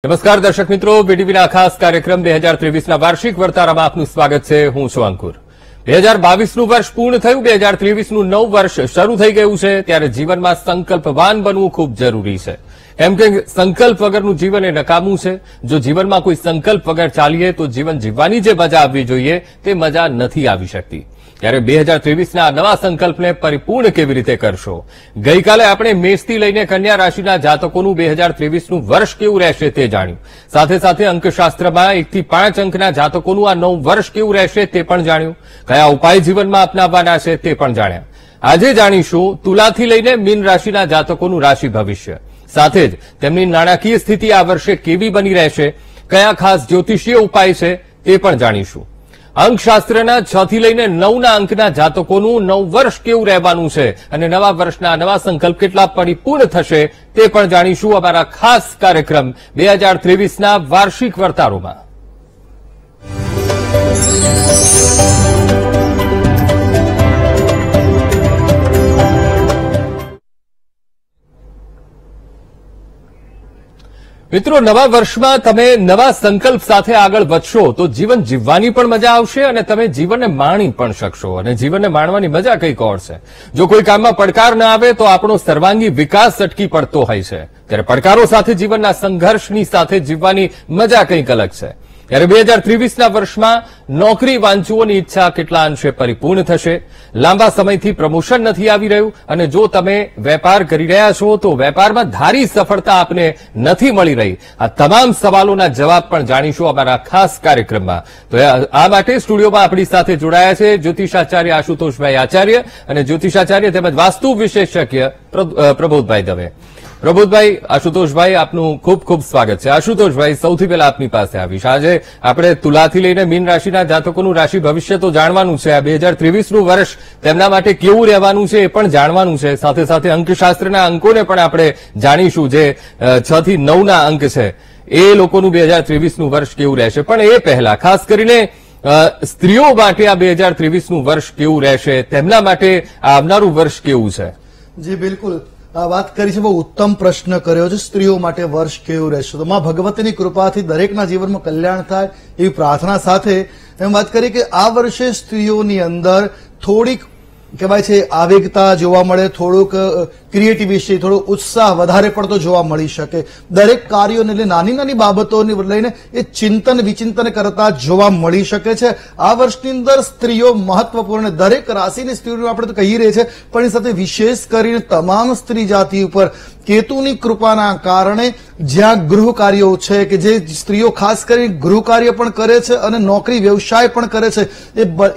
નમસ્કાર દર્શક મિત્રો, બીટીવીના ખાસ કાર્યક્રમ 2023ના વાર્ષિક વર્તારામાં આપનું સ્વાગત છે. હું છું અંકુર. 2022નું વર્ષ પૂર્ણ થયું, 2023નું નવું વર્ષ શરૂ થઈ ગયું છે. ત્યારે જીવનમાં સંકલ્પવાન બનવું ખૂબ જરૂરી છે. એમ કે સંકલ્પ વગરનું જીવન એ નકામું છે. જો જીવનમાં કોઈ સંકલ્પ વગર ચાલીએ તો જીવન જીવવાની જે મજા આવવી જોઈએ તે મજા નથી આવી શકતી. ત્યારે 2023ના નવા સંકલ્પને પરિપૂર્ણ કેવી રીતે કરશો? ગઈકાલે આપણે મેષથી લઈને કન્યા રાશિના જાતકોનું 2023નું વર્ષ કેવું રહેશે તે જાણ્યું. સાથે સાથે અંકશાસ્ત્રમાં 1 થી 5 અંકના જાતકોનું આ નવું વર્ષ કેવું રહેશે તે પણ જાણ્યું. કયા ઉપાય જીવનમાં અપનાવવાના છે તે પણ જાણ્યા. આજે જાણીશું તુલાથી લઈને મીન રાશિના જાતકોનું રાશિ ભવિષ્ય. સાથે જ તેમની નાણાકીય સ્થિતિ આ વર્ષે કેવી બની રહેશે, કયા ખાસ જ્યોતિષીય ઉપાય છે તે પણ જાણીશું. અંકશાસ્ત્રના 6 થી લઈને 9ના અંકના જાતકોનું નવું વર્ષ કેવું રહેવાનું છે અને નવા વર્ષના નવા સંકલ્પ કેટલા પરિપૂર્ણ થશે તે પણ જાણીશું અમારા ખાસ કાર્યક્રમ 2023ના વાર્ષિક વર્તારોમાં. મિત્રો, નવા વર્ષમાં તમે નવા સંકલ્પ સાથે આગળ વધશો તો જીવન જીવવાની પણ મજા આવશે અને તમે જીવનને માણી પણ શકશો. અને જીવનને માણવાની મજા કંઈક ઓર છે. જો કોઈ કામમાં પડકાર ન આવે તો આપણો સર્વાંગી વિકાસ અટકી પડતો હોય છે. ત્યારે પડકારો સાથે જીવનના સંઘર્ષની સાથે જીવવાની મજા કંઈક અલગ છે. ત્યારે 2023ના વર્ષમાં નોકરી વાંચુઓની ઈચ્છા કેટલા અંશે પરિપૂર્ણ થશે. લાંબા સમયથી પ્રમોશન નથી આવી રહ્યું અને જો તમે વેપાર કરી રહ્યા છો તો વેપારમાં ધારી સફળતા આપને નથી મળી રહી. આ તમામ સવાલોના જવાબ પણ જાણીશું અમારા ખાસ કાર્યક્રમમાં. તો આ માટે સ્ટુડિયોમાં આપણી સાથે જોડાયા છે જ્યોતિષાચાર્ય આશુતોષભાઈ આચાર્ય અને જ્યોતિષાચાર્ય તેમજ વાસ્તુ વિશેષજ્ઞ પ્રબોધભાઈ દવે. પ્રબોધભાઈ, આશુતોષભાઈ, આપનું ખૂબ ખૂબ સ્વાગત છે. આશુતોષભાઈ, સૌથી પહેલા આપની પાસે આવીશ. આજે આપણે તુલાથી લઈને મીન રાશિના જાતકોનું રાશિ ભવિષ્ય તો જાણવાનું છે. આ 2023નું વર્ષ તેમના માટે કેવું રહેવાનું છે એ પણ જાણવાનું છે. સાથે સાથે અંકશાસ્ત્રના અંકોને પણ આપણે જાણીશું. જે 6 થી 9ના અંક છે એ લોકોનું 2023નું વર્ષ કેવું રહેશે. પણ એ પહેલા ખાસ કરીને સ્ત્રીઓ માટે આ 2023નું વર્ષ કેવું રહેશે, તેમના માટે આવનારું વર્ષ કેવું છે? જી બિલકુલ, આ વાત કરી છે, બહુ ઉત્તમ પ્રશ્ન કર્યો છે. સ્ત્રીઓ માટે વર્ષ કેવું રહેશે? તો માં ભગવતીની કૃપાથી દરેકના જીવનમાં કલ્યાણ થાય એવી પ્રાર્થના સાથે એમ વાત કરી કે આ વર્ષે સ્ત્રીઓની અંદર થોડીક કહેવાય છે આવેગતા જોવા મળે, થોડુંક ક્રિએટિવિટી, થોડો ઉત્સાહ વધારે પડતો જોવા મળી શકે. દરેક કાર્યોને લઈને નાની નાની બાબતોને લઈને એ ચિંતન વિચિંતન કરતા જોવા મળી શકે છે. આ વર્ષની અંદર સ્ત્રીઓ મહત્વપૂર્ણ, દરેક રાશિની સ્ત્રીઓ આપણે તો કહી રહી છે, પણ એ સાથે વિશેષ કરીને તમામ સ્ત્રી જાતિ ઉપર કેતુની કૃપાના કારણે જ્યાં ગૃહ કાર્યો છે કે જે સ્ત્રીઓ ખાસ કરીને ગૃહ કાર્ય પણ કરે છે અને નોકરી વ્યવસાય પણ કરે છે,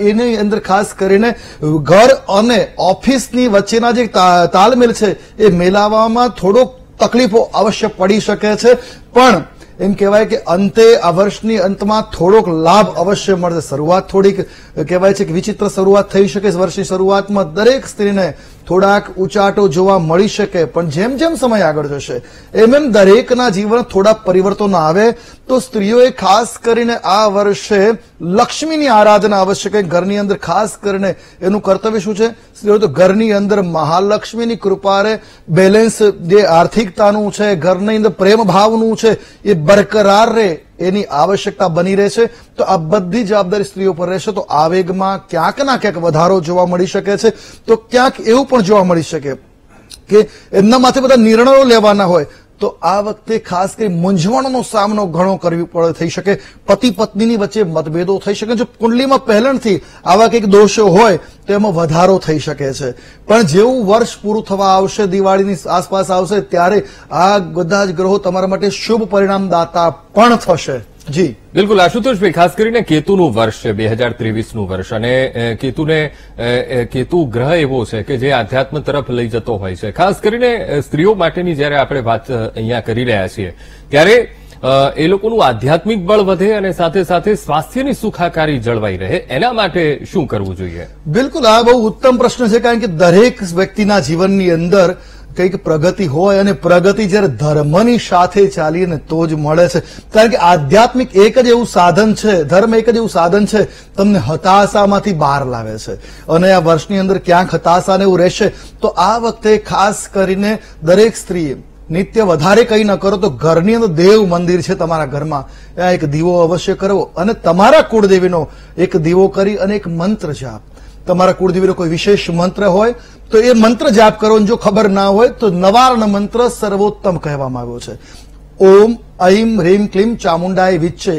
એની અંદર ખાસ કરીને ઘર અને ઓફિસની વચ્ચેના જે તાલમેલ છે એ મેળવવામાં થોડોક તકલીફો અવશ્ય પડી શકે છે. પણ એમ કહેવાય કે અંતે આ વર્ષની અંતમાં થોડોક લાભ અવશ્ય મળશે. શરૂઆત થોડીક કહેવાય છે કે વિચિત્ર શરૂઆત થઈ શકે. વર્ષની શરૂઆતમાં દરેક સ્ત્રીને થોડાક ઉચાટો જોવા મળી શકે, પણ જેમ જેમ સમય આગળ જશે એમ એમ દરેકના જીવન થોડા પરિવર્તનો આવે. તો સ્ત્રીઓએ ખાસ કરીને આ વર્ષે લક્ષ્મીની આરાધના આવશ્યક. ઘરની અંદર ખાસ કરીને એનું કર્તવ્ય શું છે? સ્ત્રીઓ તો ઘરની અંદર મહાલક્ષ્મીની કૃપા રહે, બેલેન્સ જે આર્થિકતાનું છે, ઘરની અંદર પ્રેમ ભાવનું છે એ બરકરાર રહે, એની આવશ્યકતા બની રહેશે. તો આ બધી જવાબદારી સ્ત્રીઓ પર રહેશે. તો આવેગમાં ક્યાંક ના ક્યાંક વધારો જોવા મળી શકે છે. તો ક્યાંક એવું પણ જોવા મળી શકે કે એમના માથે બધા નિર્ણયો લેવાના હોય તો આ વખતે ખાસ કરી મૂંઝવણનો સામનો ઘણો કરવી પડે થઈ શકે. પતિ પત્નીની વચ્ચે મતભેદો થઈ શકે. જો કુંડલીમાં પહેલાંથી આવા કંઈક દોષો હોય તો એમાં વધારો થઈ શકે છે. પણ જેવું વર્ષ પૂરું થવા આવશે, દિવાળીની આસપાસ આવશે, ત્યારે આ બધા જ ગ્રહો તમારા માટે શુભ પરિણામદાતા પણ થશે. જી બિલકુલ આશુતોષભાઈ, ખાસ કરીને કેતુનું વર્ષ છે 2023નું વર્ષ અને કેતુ ગ્રહ એવો છે કે જે આધ્યાત્મ તરફ લઈ જતો હોય છે. ખાસ કરીને સ્ત્રીઓ માટેની જયારે આપણે વાત અહીંયા કરી રહ્યા છીએ ત્યારે એ લોકોનું આધ્યાત્મિક બળ વધે અને સાથે સાથે સ્વાસ્થ્યની સુખાકારી જળવાઈ રહે, એના માટે શું કરવું જોઈએ? બિલકુલ, આ બહુ ઉત્તમ પ્રશ્ન છે. કારણ કે દરેક વ્યક્તિના જીવનની અંદર કંઈક પ્રગતિ હોય અને પ્રગતિ જ્યારે ધર્મની સાથે ચાલીને તો જ મળે છે. કારણ કે આધ્યાત્મિક એક જ એવું સાધન છે, ધર્મ એક જ એવું સાધન છે તમને હતાશામાંથી બહાર લાવે છે. અને આ વર્ષની અંદર ક્યાંક હતાશાને એવું રહેશે તો આ વખતે ખાસ કરીને દરેક સ્ત્રીએ નિત્ય વધારે કંઈ ન કરો તો ઘરની અંદર દેવ મંદિર છે તમારા ઘરમાં, ત્યાં એક દીવો અવશ્ય કરવો અને તમારા કુળદેવીનો એક દીવો કરી અને એક મંત્ર જાપ. તમારા કુળદેવીનો કોઈ વિશેષ મંત્ર હોય તો એ મંત્ર જાપ કરો. જો ખબર ના હોય તો નવાર્ણ મંત્ર સર્વોત્તમ કહેવામાં આવ્યો છે. ઓમ ઐમ હ્રીમ ક્લીમ ચામુંડાય વિચ્છે,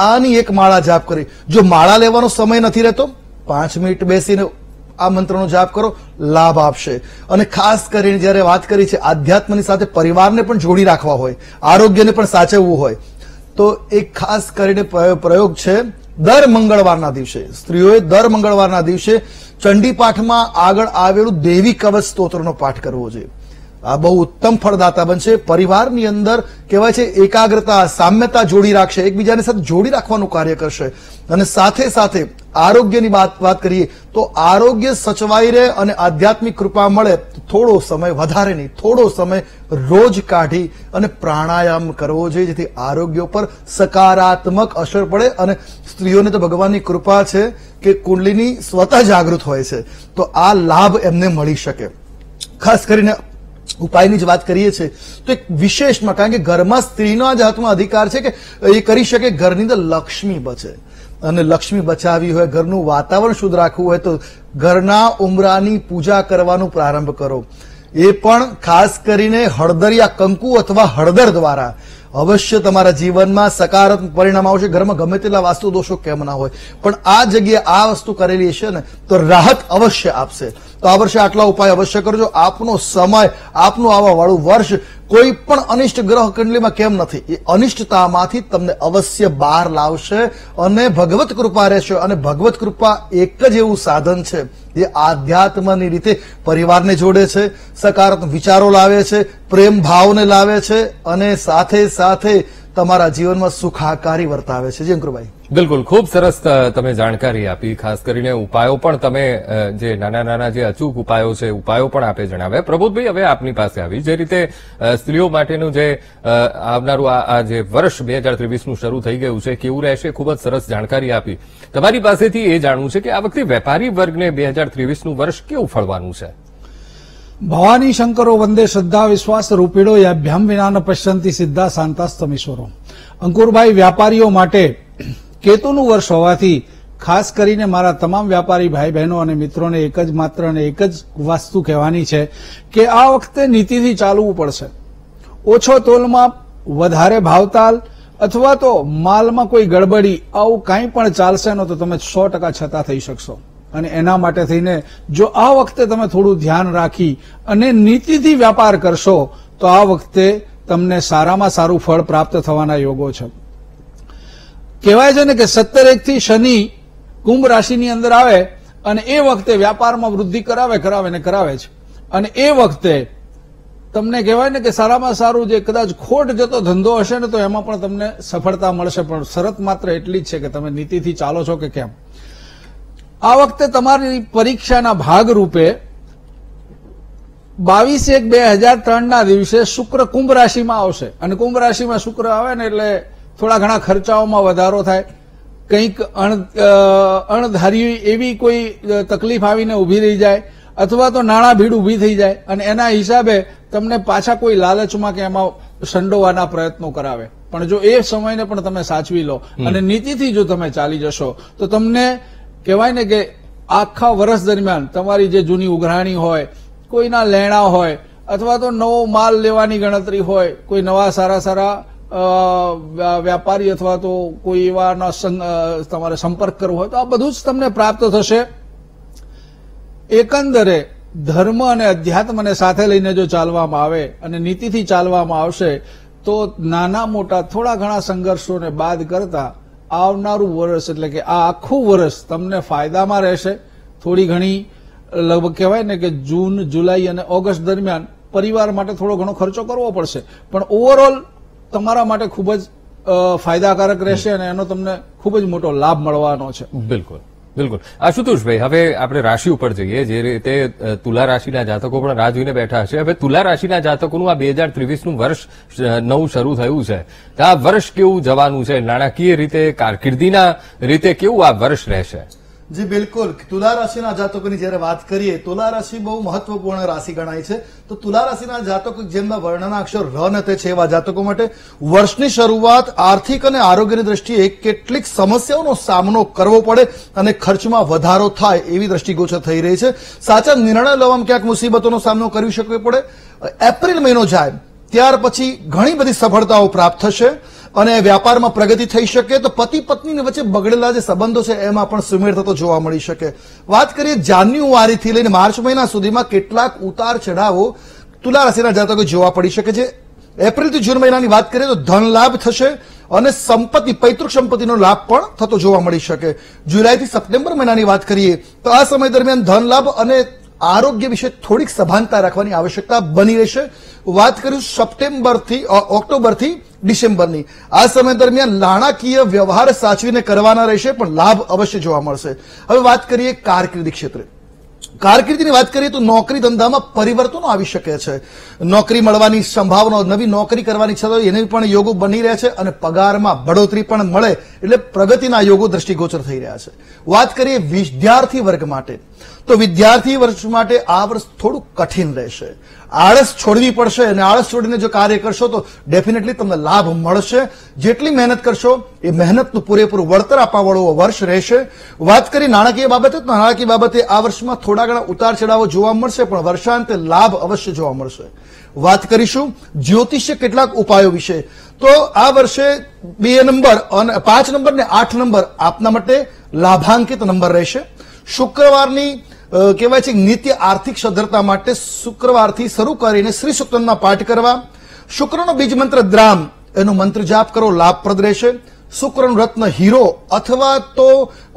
આની એક માળા જાપ કરી. જો માળા લેવાનો સમય નથી રહેતો, 5 મિનિટ બેસીને આ મંત્રનો જાપ કરો, લાભ આપશે. અને ખાસ કરીને જયારે વાત કરી છે આધ્યાત્મની સાથે પરિવારને પણ જોડી રાખવા હોય, આરોગ્યને પણ સાચવવું હોય, તો એક ખાસ કરીને પ્રયોગ છે. દર મંગળવારના દિવસે સ્ત્રીઓએ દર મંગળવારના દિવસે ચંડી પાઠમાં આગળ આવેલું દેવી કવચ સ્તોત્રનો પાઠ કરવો જોઈએ. આ બહુ ઉત્તમ ફળદાતા બનશે. પરિવારની અંદર કહેવાય છે એકાગ્રતા, સામ્યતા જોડી રાખશે, એકબીજાની સાથે જોડી રાખવાનું કાર્ય કરશે. અને સાથે સાથે આરોગ્યની વાત કરીએ તો આરોગ્ય સચવાઈ રહે અને આધ્યાત્મિક કૃપા મળે તો થોડો સમય, વધારે નહીં, થોડો સમય રોજ કાઢી અને પ્રાણાયામ કરવો જોઈએ, જેથી આરોગ્ય ઉપર સકારાત્મક અસર પડે. અને સ્ત્રીઓને તો ભગવાનની કૃપા છે કે કુંડલીની સ્વતઃ જાગૃત હોય છે, તો આ લાભ એમને મળી શકે. ખાસ કરીને ઉપાયની જ વાત કરીએ છીએ તો એક વિશેષમાં, કારણ કે ઘરમાં સ્ત્રીનો જ હાથમાં અધિકાર છે કે એ કરી શકે ઘરની અંદર લક્ષ્મી બચે. અને લક્ષ્મી બચાવી હોય, ઘરનું વાતાવરણ શુદ્ધ રાખવું હોય તો ઘરના ઉંબરાની પૂજા કરવાનું પ્રારંભ કરો. એ પણ ખાસ કરીને હળદરિયા કંકુ અથવા હળદર દ્વારા અવશ્ય તમારા જીવનમાં સકારાત્મક પરિણામ આવશે. ઘરમાં ગમે તેટલા વાસ્તુ દોષો કેમ ના હોય, પણ આ જગ્યાએ આ વસ્તુ કરેલી હશે ને તો રાહત અવશ્ય આપશે. તો આ વર્ષે આટલા ઉપાય અવશ્ય કરજો. આપનો સમય, આપનું આવા વાળું વર્ષ કોઈ પણ અનિષ્ટ ગ્રહ કુંડલીમાં કેમ નથી, એ અનિષ્ટતામાંથી તમને અવશ્ય બહાર લાવશે અને ભગવત કૃપા રહેશે. અને ભગવત કૃપા એક જ એવું સાધન છે જે આધ્યાત્મની રીતે પરિવારને જોડે છે, સકારાત્મક વિચારો લાવે છે, પ્રેમ ભાવને લાવે છે અને સાથે સાથે તમારા જીવનમાં સુખાકારી વર્તાવે છે. જી અંકુરભાઈ. બિલકુલ, ખૂબ સરસ તમે જાણકારી આપી. ખાસ કરીને ઉપાયો પણ તમે જે નાના નાના જે અચૂક ઉપાયો છે, ઉપાયો પણ આપે જણાવ્યા. પ્રબોધભાઈ, હવે આપની પાસે આવી, જે રીતે સ્ત્રીઓ માટેનું જે આવનારું આ જે વર્ષ 2023નું શરૂ થઈ ગયું છે કેવું રહેશે, ખૂબ જ સરસ જાણકારી આપી. તમારી પાસેથી એ જાણવું છે કે આ વખતે વેપારી વર્ગને 2023નું વર્ષ કેવું ફળવાનું છે? ભવાની શંકરો વંદે શ્રદ્ધા વિશ્વાસ રૂપીડો યાભ્યામ વિના ન પશ્યંતિ સિદ્ધા શાંતાસ્તમીશ્વરો. અંકુરભાઈ, વ્યાપારીઓ માટે કેતુનું વર્ષ હોવાથી ખાસ કરીને મારા તમામ વ્યાપારી ભાઈ બહેનો અને મિત્રોને એક જ માત્ર અને એક જ વસ્તુ કહેવાની છે કે આ વખતે નીતિથી ચાલવું પડશે. ઓછો તોલમાં વધારે ભાવતાલ અથવા તો માલમાં કોઈ ગડબડી, આવું કાંઈ પણ ચાલશે ન તો તમે 100% છતાં થઈ શકશો. અને એના માટે થઈને જો આ વખતે તમે થોડું ધ્યાન રાખી અને નીતિથી વ્યાપાર કરશો તો આ વખતે તમને સારામાં સારું ફળ પ્રાપ્ત થવાના યોગો છે. કહેવાય છે ને કે 17 થી શનિ કુંભ રાશિની અંદર આવે અને એ વખતે વ્યાપારમાં વૃદ્ધિ કરાવે છે. અને એ વખતે તમને કહેવાય ને કે સારામાં સારું જે કદાચ ખોટ જતો ધંધો હશે ને તો એમાં પણ તમને સફળતા મળશે. પણ શરત માત્ર એટલી જ છે કે તમે નીતિથી ચાલો છો કે કેમ. આ વખતે તમારી પરીક્ષાના ભાગરૂપે 22/1/2003ના દિવસે શુક્ર કુંભ રાશિમાં આવશે. અને કુંભ રાશિમાં શુક્ર આવે ને એટલે થોડા ઘણા ખર્ચાઓમાં વધારો થાય. કંઈક અણધારી એવી કોઈ તકલીફ આવીને ઉભી રહી જાય અથવા તો નાણાં ભીડ ઉભી થઈ જાય અને એના હિસાબે તમને પાછા કોઈ લાલચમાં કે એમાં સંડોવાના પ્રયત્નો કરાવે. પણ જો એ સમયને પણ તમે સાચવી લો અને નીતિથી જો તમે ચાલી જશો તો તમને કહેવાય ને કે આખા વર્ષ દરમિયાન તમારી જે જૂની ઉઘરાણી હોય, કોઈના લેણા હોય અથવા તો નવો માલ લેવાની ગણતરી હોય, કોઈ નવા સારા વ્યાપારી અથવા તો કોઈ એવાના તમારે સંપર્ક કરવો હોય તો આ બધું જ તમને પ્રાપ્ત થશે. એકંદરે ધર્મ અને અધ્યાત્મને સાથે લઈને જો ચાલવામાં આવે અને નીતિથી ચાલવામાં આવશે તો નાના મોટા થોડા ઘણા સંઘર્ષોને બાદ કરતા આવનારું વર્ષ એટલે કે આ આખું વર્ષ તમને ફાયદામાં રહેશે. થોડી ઘણી લગભગ કહેવાય ને કે જૂન, જુલાઈ અને ઓગસ્ટ દરમિયાન પરિવાર માટે થોડો ઘણો ખર્ચો કરવો પડશે, પણ ઓવરઓલ તમારા માટે ખૂબ જ ફાયદાકારક રહેશે અને એનો તમને ખૂબ જ મોટો લાભ મળવાનો છે. બિલકુલ બિલકુલ. આશુતોષભાઈ, હવે આપણે રાશિ ઉપર જઈએ. જે રીતે તુલા રાશિના જાતકો પણ રાહ જોઈને બેઠા હશે. હવે તુલા રાશિના જાતકોનું આ 2023નું વર્ષ નવું શરૂ થયું છે, તો આ વર્ષ કેવું જવાનું છે? નાણાકીય રીતે, કારકિર્દીના રીતે કેવું આ વર્ષ રહેશે? જી બિલકુલ. તુલા રાશિના જાતકોની જયારે વાત કરીએ, તુલા રાશિ બહુ મહત્વપૂર્ણ રાશિ ગણાય છે. તો તુલા રાશિના જાતકો જેમના વર્ણના અક્ષર ર ને તે છે એવા જાતકો માટે વર્ષની શરૂઆત આર્થિક અને આરોગ્યની દ્રષ્ટિએ કેટલીક સમસ્યાઓનો સામનો કરવો પડે અને ખર્ચમાં વધારો થાય એવી દ્રષ્ટિગોચર થઈ રહી છે. સાચા નિર્ણય લેવામાં ક્યાંક મુસીબતોનો સામનો કરી શકવો પડે. એપ્રિલ મહિનો જાય ત્યાર પછી ઘણી બધી સફળતાઓ પ્રાપ્ત થશે અને વ્યાપારમાં પ્રગતિ થઈ શકે. તો પતિ પત્નીની વચ્ચે બગડેલા જે સંબંધો છે એમાં પણ સુમેળ થતો જોવા મળી શકે. વાત કરીએ જાન્યુઆરીથી લઈને માર્ચ મહિના સુધીમાં કેટલાક ઉતાર ચઢાવો તુલા રાશિના જાતકો જોવા પડી શકે છે. એપ્રિલથી જૂન મહિનાની વાત કરીએ તો ધન લાભ થશે અને સંપત્તિ પૈતૃક સંપત્તિનો લાભ પણ થતો જોવા મળી શકે. જુલાઈથી સપ્ટેમ્બર મહિનાની વાત કરીએ તો આ સમય દરમિયાન ધન લાભ અને આરોગ્ય વિશે થોડીક સભાનતા રાખવાની આવશ્યકતા બની રહેશે. વાત કરીશું સપ્ટેમ્બરથી ઓક્ટોબરથી ડિસેમ્બરની, આ સમય દરમિયાન નાણાકીય વ્યવહાર સાચવીને કરવાના રહેશે પણ લાભ અવશ્ય જોવા મળશે. હવે વાત કરીએ કારકિર્દી ક્ષેત્રે. કારકિર્દીની વાત કરીએ તો નોકરી ધંધામાં પરિવર્તનો આવી શકે છે. નોકરી મળવાની સંભાવના, નવી નોકરી કરવાની ઈચ્છા હોય એની પણ યોગો બની રહ્યા છે અને પગારમાં બઢોતરી પણ મળે એટલે પ્રગતિના યોગો દ્રષ્ટિગોચર થઈ રહ્યા છે. વાત કરીએ વિદ્યાર્થી વર્ગ માટે તો વિદ્યાર્થી વર્ષ માટે આ વર્ષ થોડું કઠિન રહેશે. આળસ છોડવી પડશે અને આળસ છોડીને જો કાર્ય કરશો તો ડેફિનેટલી તમને લાભ મળશે. જેટલી મહેનત કરશો એ મહેનતનું પૂરેપૂરું વળતર આપવાવાળો વર્ષ રહેશે. વાત કરી નાણાકીય બાબતે તો નાણાકીય બાબતે આ વર્ષમાં થોડા ઘણા ઉતાર ચઢાવો જોવા મળશે પણ વર્ષાંતે લાભ અવશ્ય જોવા મળશે. વાત કરીશું જ્યોતિષ્ય કેટલાક ઉપાયો વિશે. તો આ વર્ષે 2 નંબર અને 5 નંબર ને 8 નંબર આપના માટે લાભાંકિત નંબર રહેશે. શુક્રવારની કહેવાય છે નિત્ય આર્થિક સદ્ધરતા માટે શુક્રવારથી શરૂ કરીને શ્રી સૂક્તમના પાઠ કરવા. શુક્રનો બીજ મંત્ર દ્રામ એનો મંત્ર જાપ કરો, લાભપ્રદ રહેશે. શુક્રનું રત્ન હીરો અથવા તો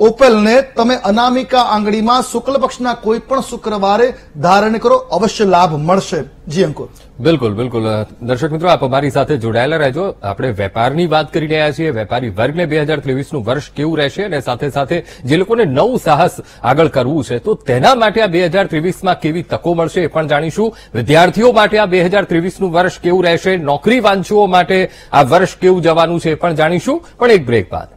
ઓપેલને તમે અનામિકા આંગળીમાં શુક્લ પક્ષના કોઈ પણ શુક્રવારે ધારણ કરો, અવશ્ય લાભ મળશે. જી અંકુર. બિલકુલ બિલકુલ. દર્શક મિત્રો, આપ અમારી સાથે જોડાયેલા રહેજો. આપણે વેપારની વાત કરી રહ્યા છીએ. વેપારી વર્ગને 2023નું વર્ષ કેવું રહેશે અને સાથે સાથે જે લોકોને નવું સાહસ આગળ કરવું છે તો તેના માટે આ 2023માં કેવી તકો મળશે એ પણ જાણીશું. વિદ્યાર્થીઓ માટે આ 2023નું વર્ષ કેવું રહેશે, નોકરી વાંચુઓ માટે આ વર્ષ કેવું જવાનું છે એ પણ જાણીશું, પણ એક બ્રેક બાદ.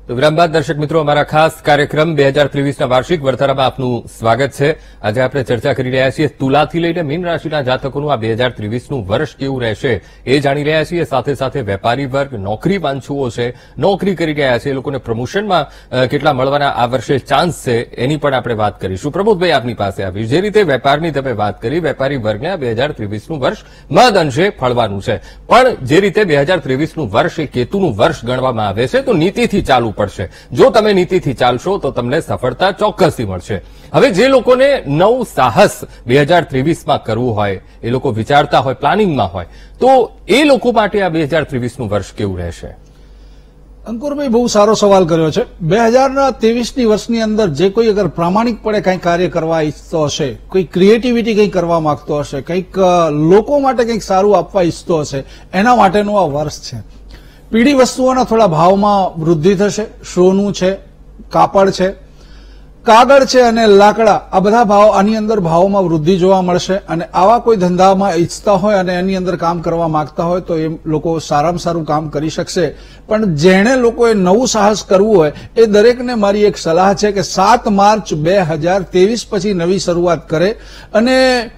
તો વિરામ બાદ દર્શક મિત્રો, અમારા ખાસ કાર્યક્રમ 2023ના વાર્ષિક વર્તારામાં આપનું સ્વાગત છે. આજે આપણે ચર્ચા કરી રહ્યા છીએ તુલાથી લઈને મીન રાશિના જાતકોનું આ 2023નું વર્ષ કેવું રહેશે એ જાણી રહ્યા છીએ. સાથે સાથે વેપારી વર્ગ, નોકરી વાંચુઓ છે, નોકરી કરી રહ્યા છે, એ લોકોને પ્રમોશનમાં કેટલા મળવાના આ વર્ષે ચાન્સ છે એની પણ આપણે વાત કરીશું. પ્રમોદભાઈ, આપની પાસે આવી જે રીતે વેપારની તમે વાત કરી, વેપારી વર્ગને આ 2023નું વર્ષ મહદ અંશે ફળવાનું છે, પણ જે રીતે 2023નું વર્ષ એ કેતુનું વર્ષ ગણવામાં આવે છે તો નીતિથી ચાલુ પડશે. જો તમે નીતિથી ચાલશો તો તમને સફળતા ચોક્કસથી મળશે. હવે જે લોકોને નવું સાહસ 2023માં કરવું હોય, એ લોકો વિચારતા હોય, પ્લાનિંગમાં હોય, તો એ લોકો માટે આ 2023નું વર્ષ કેવું રહેશે? અંકુરભાઈ, બહુ સારો સવાલ કર્યો છે. 2023ની વર્ષની અંદર જે કોઈ અગર પ્રામાણિકપણે કંઈ કાર્ય કરવા ઈચ્છતો હશે, કોઈ ક્રિએટિવિટી કંઈ કરવા માંગતો હશે, કંઈક લોકો માટે કંઈક સારું આપવા ઈચ્છતો હશે, એના માટેનું આ વર્ષ છે. પીળી વસ્તુઓના થોડા ભાવમાં વૃદ્ધિ થશે. સોનું છે, કાપડ છે, કાગળ છે અને લાકડા, આ બધા ભાવ આની અંદર ભાવોમાં વૃદ્ધિ જોવા મળશે. અને આવા કોઈ ધંધામાં ઈચ્છતા હોય અને એની અંદર કામ કરવા માંગતા હોય તો એ લોકો સારામાં સારું કામ કરી શકશે. પણ જેણે લોકોએ નવું સાહસ કરવું હોય એ દરેકને મારી એક સલાહ છે કે 7 માર્ચ 2023 પછી નવી શરૂઆત કરે અને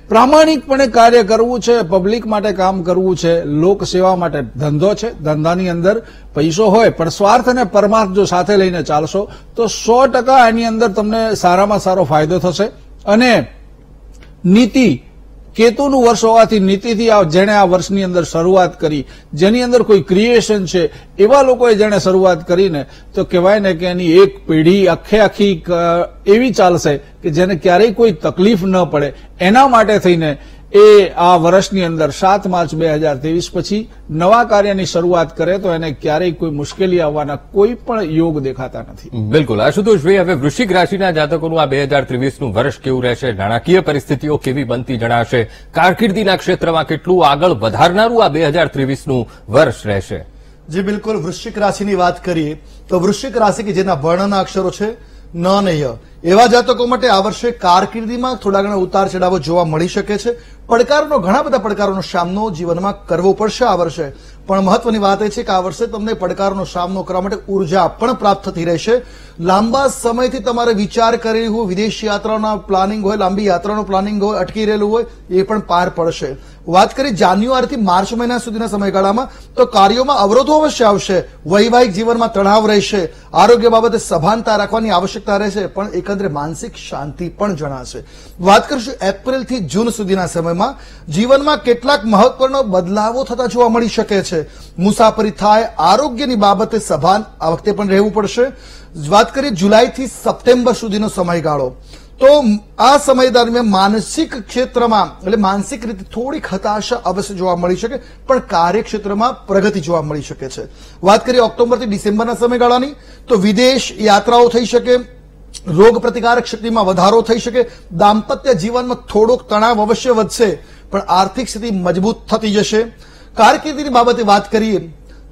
પ્રામાણિકપણે કાર્ય કરવું છે, પબ્લિક માટે કામ કરવું છે, લોક સેવા માટે ધંધો છે. ધંધાની અંદર પૈસો હોય પણ સ્વાર્થ અને પરમાર્થ જો સાથે લઈને ચાલશો તો 100% એની અંદર તમને સારામાં સારો ફાયદો થશે. અને નીતિ, કેતુનું વર્ષ હોવાથી નીતિથી જેણે આ વર્ષની અંદર શરૂઆત કરી, જેની અંદર કોઈ ક્રિએશન છે, એવા લોકોએ જેણે શરૂઆત કરીને તો કહેવાય ને કે એની એક પેઢી આખી એવી ચાલશે કે જેને ક્યારેય કોઈ તકલીફ ન પડે. એના માટે થઈને એ આ વર્ષની અંદર 7 માર્ચ 2023 પછી નવા કાર્યની શરૂઆત કરે તો એને ક્યારેય કોઈ મુશ્કેલી આવવાના કોઈ પણ યોગ દેખાતા નથી. બિલકુલ. આશુતોષભાઈ, હવે વૃશ્ચિક રાશિના જાતકોનું આ 2023નું વર્ષ કેવું રહેશે? નાણાકીય પરિસ્થિતિઓ કેવી બનતી જણાશે? કારકિર્દીના ક્ષેત્રમાં કેટલું આગળ વધારનારું આ 2023નું વર્ષ રહેશે? જી બિલકુલ. વૃશ્ચિક રાશિની વાત કરીએ તો વૃશ્ચિક રાશિ કે જેના વર્ણના અક્ષરો છે ન અને ય, એવા જાતકો માટે આ વર્ષે કારકિર્દીમાં થોડા ઘણા ઉતાર ચઢાવો જોવા મળી શકે છે. ઘણા બધા પડકારોનો સામનો જીવનમાં કરવો પડશે આ વર્ષે. પણ મહત્વની વાત એ છે કે આ વર્ષે તમને પડકારોનો સામનો કરવા માટે ઉર્જા પણ પ્રાપ્ત થતી રહેશે. લાંબા સમયથી તમારે વિચાર કરેલી હોય, વિદેશ યાત્રાના પ્લાનિંગ હોય, લાંબી યાત્રાનો પ્લાનિંગ હોય, અટકી રહેલું હોય, એ પણ પાર પડશે. વાત કરી જાન્યુઆરીથી માર્ચ મહિના સુધીના સમયગાળામાં, તો કાર્યોમાં અવરોધો અવશ્ય આવશે, વૈવાહિક જીવનમાં તણાવ રહેશે, આરોગ્ય બાબતે સભાનતા રાખવાની આવશ્યકતા રહેશે, પણ એકંદરે માનસિક શાંતિ પણ જણાશે. વાત કરીશું એપ્રિલથી જૂન સુધીના સમયમાં જીવનમાં કેટલાક મહત્વપૂર્ણ બદલાવો થતા જોવા મળી શકે છે. મુસાફરી થાય, આરોગ્યની બાબતે સભાન આ વખતે પણ રહેવું પડશે. વાત કરીએ જુલાઈથી સપ્ટેમ્બર સુધીનો સમયગાળો, તો આ સમય દરમિયાન માનસિક ક્ષેત્રમાં એટલે માનસિક રીતે થોડીક હતાશા અવશ્ય જોવા મળી શકે, પણ કાર્યક્ષેત્રમાં પ્રગતિ જોવા મળી શકે છે. વાત કરીએ ઓક્ટોબરથી ડિસેમ્બરના સમયગાળાની, તો વિદેશ યાત્રાઓ થઈ શકે, રોગ પ્રતિકારક શક્તિમાં વધારો થઈ શકે, દાંપત્ય જીવનમાં થોડોક તણાવ અવશ્ય વધશે, પણ આર્થિક સ્થિતિ મજબૂત થતી જશે. કારકિર્દીની બાબતે વાત કરીએ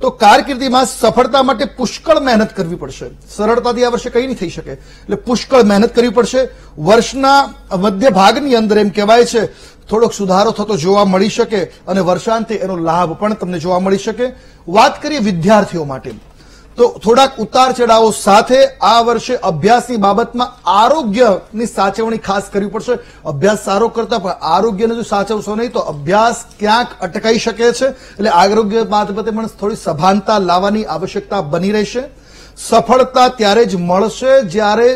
તો કારકિર્દીમાં સફળતા માટે પુષ્કળ મહેનત કરવી પડશે. સરળતાથી આ વર્ષે કંઈ નહીં થઈ શકે, એટલે પુષ્કળ મહેનત કરવી પડશે. વર્ષના મધ્ય ભાગની અંદર એમ કહેવાય છે થોડોક સુધારો થતો જોવા મળી શકે અને વર્ષાંતે એનો લાભ પણ તમને જોવા મળી શકે. વાત કરીએ વિદ્યાર્થીઓ માટે, તો થોડાક ઉતાર ચઢાવો સાથે આ વર્ષે અભ્યાસની બાબતમાં આરોગ્યની સાચવણી ખાસ કરવી પડશે. અભ્યાસ સારો કરતા પણ આરોગ્યને જો સાચવશો નહીં તો અભ્યાસ ક્યાંક અટકાઈ શકે છે, એટલે આરોગ્ય બાબતે પણ થોડી સભાનતા લાવવાની આવશ્યકતા બની રહેશે. સફળતા ત્યારે જ મળશે જ્યારે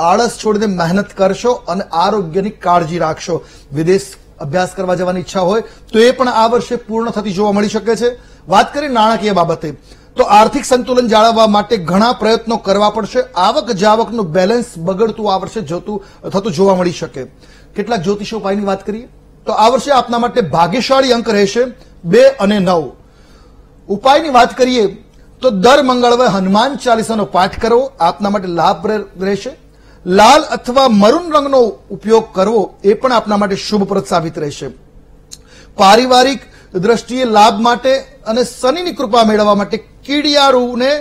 આળસ છોડીને મહેનત કરશો અને આરોગ્યની કાળજી રાખશો. વિદેશ અભ્યાસ કરવા જવાની ઈચ્છા હોય તો એ પણ આ વર્ષે પૂર્ણ થતી જોવા મળી શકે છે. વાત કરીએ નાણાકીય બાબતે, તો આર્થિક સંતુલન જાળવવા માટે ઘણા પ્રયત્નો કરવા પડશે. આવક જાવકનું બેલેન્સ બગડતું આ વર્ષે થતું જોવા મળી શકે. કેટલાક જ્યોતિષ ઉપાયની વાત કરીએ તો આ વર્ષે આપના માટે ભાગ્યશાળી અંક રહેશે 2 અને 9. ઉપાયની વાત કરીએ તો દર મંગળવારે હનુમાન ચાલીસાનો પાઠ કરવો આપના માટે લાભપ્રદ રહેશે. લાલ અથવા મરૂન રંગનો ઉપયોગ કરવો એ પણ આપના માટે શુભપ્રદ સાબિત રહેશે. પારિવારિક દ્રષ્ટિએ લાભ માટે અને શનિની કૃપા મેળવવા માટે કીડિયારૂને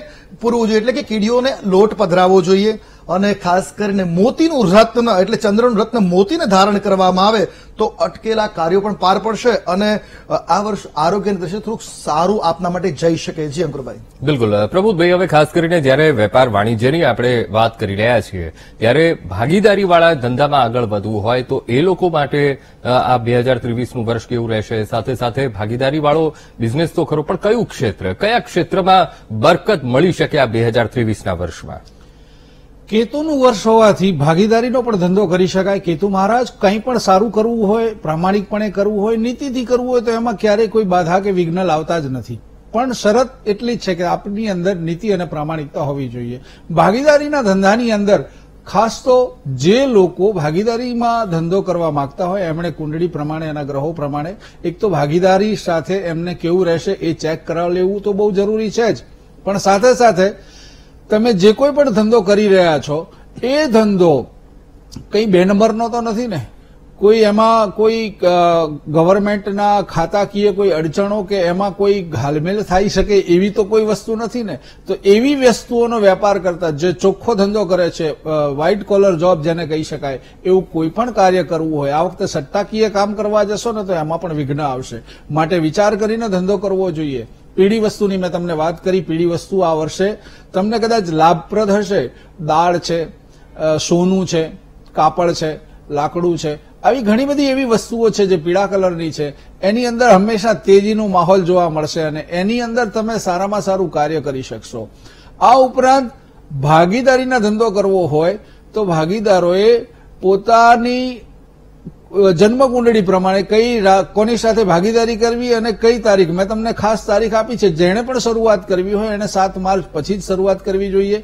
પૂરવું જોઈએ, એટલે કે કીડીઓને લોટ પધરાવવો જોઈએ. અને ખાસ કરીને મોતીનું રત્ન એટલે ચંદ્રનું રત્ન મોતીને ધારણ કરવામાં આવે તો અટકેલા કાર્યો પણ પાર પડશે અને આ વર્ષ આરોગ્યની દ્રષ્ટિએ થોડુંક સારું આપના માટે જઈ શકે. જી અંકુરભાઈ. બિલકુલ પ્રબોધભાઈ, હવે ખાસ કરીને જયારે વેપાર વાણિજ્યની આપણે વાત કરી રહ્યા છીએ ત્યારે ભાગીદારીવાળા ધંધામાં આગળ વધવું હોય તો એ લોકો માટે આ 2023નું વર્ષ કેવું રહેશે? સાથે સાથે ભાગીદારીવાળો બિઝનેસ તો ખરો, પણ કયું ક્ષેત્ર, કયા ક્ષેત્રમાં બરકત મળી શકે આ 2023ના વર્ષમાં? કેતુનું વર્ષ હોવાથી ભાગીદારીનો પણ ધંધો કરી શકાય. કેતુ મહારાજ કંઈ પણ સારું કરવું હોય, પ્રામાણિકપણે કરવું હોય, નીતિથી કરવું હોય તો એમાં ક્યારેય કોઈ બાધા કે વિઘ્ન લાવતા જ નથી. પણ શરત એટલી જ છે કે આપની અંદર નીતિ અને પ્રામાણિકતા હોવી જોઈએ. ભાગીદારીના ધંધાની અંદર ખાસ તો જે લોકો ભાગીદારીમાં ધંધો કરવા માંગતા હોય એમણે કુંડળી પ્રમાણે એના ગ્રહો પ્રમાણે એક તો ભાગીદારી સાથે એમને કેવું રહેશે એ ચેક કરાવી લેવું તો બહુ જરૂરી છે જ. પણ સાથે સાથે તમે જે કોઈ પણ ધંધો કરી રહ્યા છો એ ધંધો કઈ 2 નંબરનો તો નથી ને? કોઈ એમાં કોઈ ગવર્મેન્ટના ખાતાકીય કોઈ અડચણો કે એમાં કોઈ ઘાલમેલ થઈ શકે એવી તો કોઈ વસ્તુ નથી ને? તો એવી વસ્તુઓનો વેપાર કરતા જે ચોખ્ખો ધંધો કરે છે, વ્હાઇટ કોલર જોબ જેને કહી શકાય, એવું કોઈ પણ કાર્ય કરવું હોય, આ વખતે સટ્ટાકીય કામ કરવા જશો ને તો એમાં પણ વિઘ્ન આવશે. માટે વિચાર કરીને ધંધો કરવો જોઈએ. પીળી વસ્તુની મેં તમને વાત કરી, પીળી વસ્તુ આ વર્ષે તમને કદાચ લાભપ્રદ હશે. દાળ છે, સોનું છે, કાપડ છે, લાકડું છે, આવી ઘણી બધી એવી વસ્તુઓ છે જે પીળા કલરની છે. એની અંદર હંમેશા તેજીનો માહોલ જોવા મળશે અને એની અંદર તમે સારામાં સારું કાર્ય કરી શકશો. આ ઉપરાંત ભાગીદારીના ધંધો કરવો હોય તો ભાગીદારોએ પોતાની જન્મકુંડળી પ્રમાણે કોની સાથે ભાગીદારી કરવી અને કઈ તારીખ, મેં તમને ખાસ તારીખ આપી છે. જેણે પણ શરૂઆત કરવી હોય એને 7 માર્ચ પછી જ શરૂઆત કરવી જોઈએ.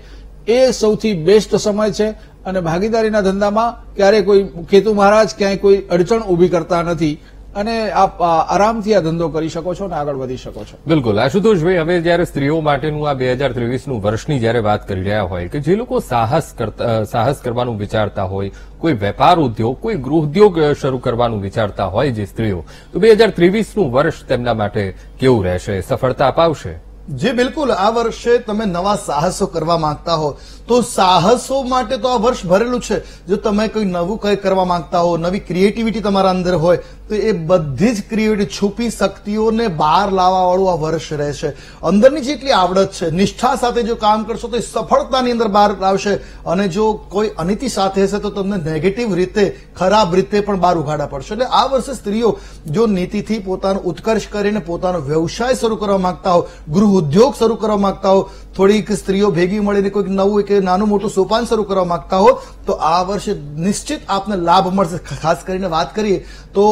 એ સૌથી બેસ્ટ સમય છે અને ભાગીદારીના ધંધામાં ક્યારેય કોઈ કેતુ મહારાજ ક્યાંય કોઈ અડચણ ઉભી કરતા નથી અને આપ આરામથી આ ધંધો કરી શકો છો અને આગળ વધી શકો છો. બિલકુલ આશુતોષભાઈ, હવે જયારે સ્ત્રીઓ માટેનું આ 2023નું વર્ષની જયારે વાત કરી રહ્યા હોય કે જે લોકો સાહસ કરવાનું વિચારતા હોય, કોઈ વેપાર ઉદ્યોગ, કોઈ ગૃહ ઉદ્યોગ શરૂ કરવાનું વિચારતા હોય જે સ્ત્રીઓ, તો 2023નું વર્ષ તેમના માટે કેવું રહેશે? સફળતા અપાવશે? જી બિલકુલ. આ વર્ષે તમે નવા સાહસો કરવા માંગતા હો તો સાહસો માટે તો આ વર્ષ ભરેલું છે. જો તમે કોઈ નવું કંઈ કરવા માંગતા હો, નવી ક્રિએટિવિટી તમારા અંદર હોય તો એ બધી જ ક્રિએટિવ છુપી શક્તિઓને બહાર લાવવા વાળું આ વર્ષ રહેશે. અંદરની જેટલી આવડત છે, નિષ્ઠા સાથે જો કામ કરશો તો એ સફળતાની અંદર બહાર લાવશે. અને જો કોઈ અનિતિ સાથે હશે તો તમને નેગેટિવ રીતે, ખરાબ રીતે પણ બહાર ઉઘાડા પડશે. એટલે આ વર્ષે સ્ત્રીઓ જો નીતિથી પોતાનો ઉત્કર્ષ કરીને પોતાનો વ્યવસાય શરૂ કરવા માંગતા હો, ગૃહ ઉદ્યોગ શરૂ કરવા માંગતા હો, થોડીક સ્ત્રીઓ ભેગી મળીને કોઈક નવું કે નાનું મોટું સોપાન શરૂ કરવા માંગતા હો તો આ વર્ષે નિશ્ચિત આપને લાભ મળશે. ખાસ કરીને વાત કરીએ તો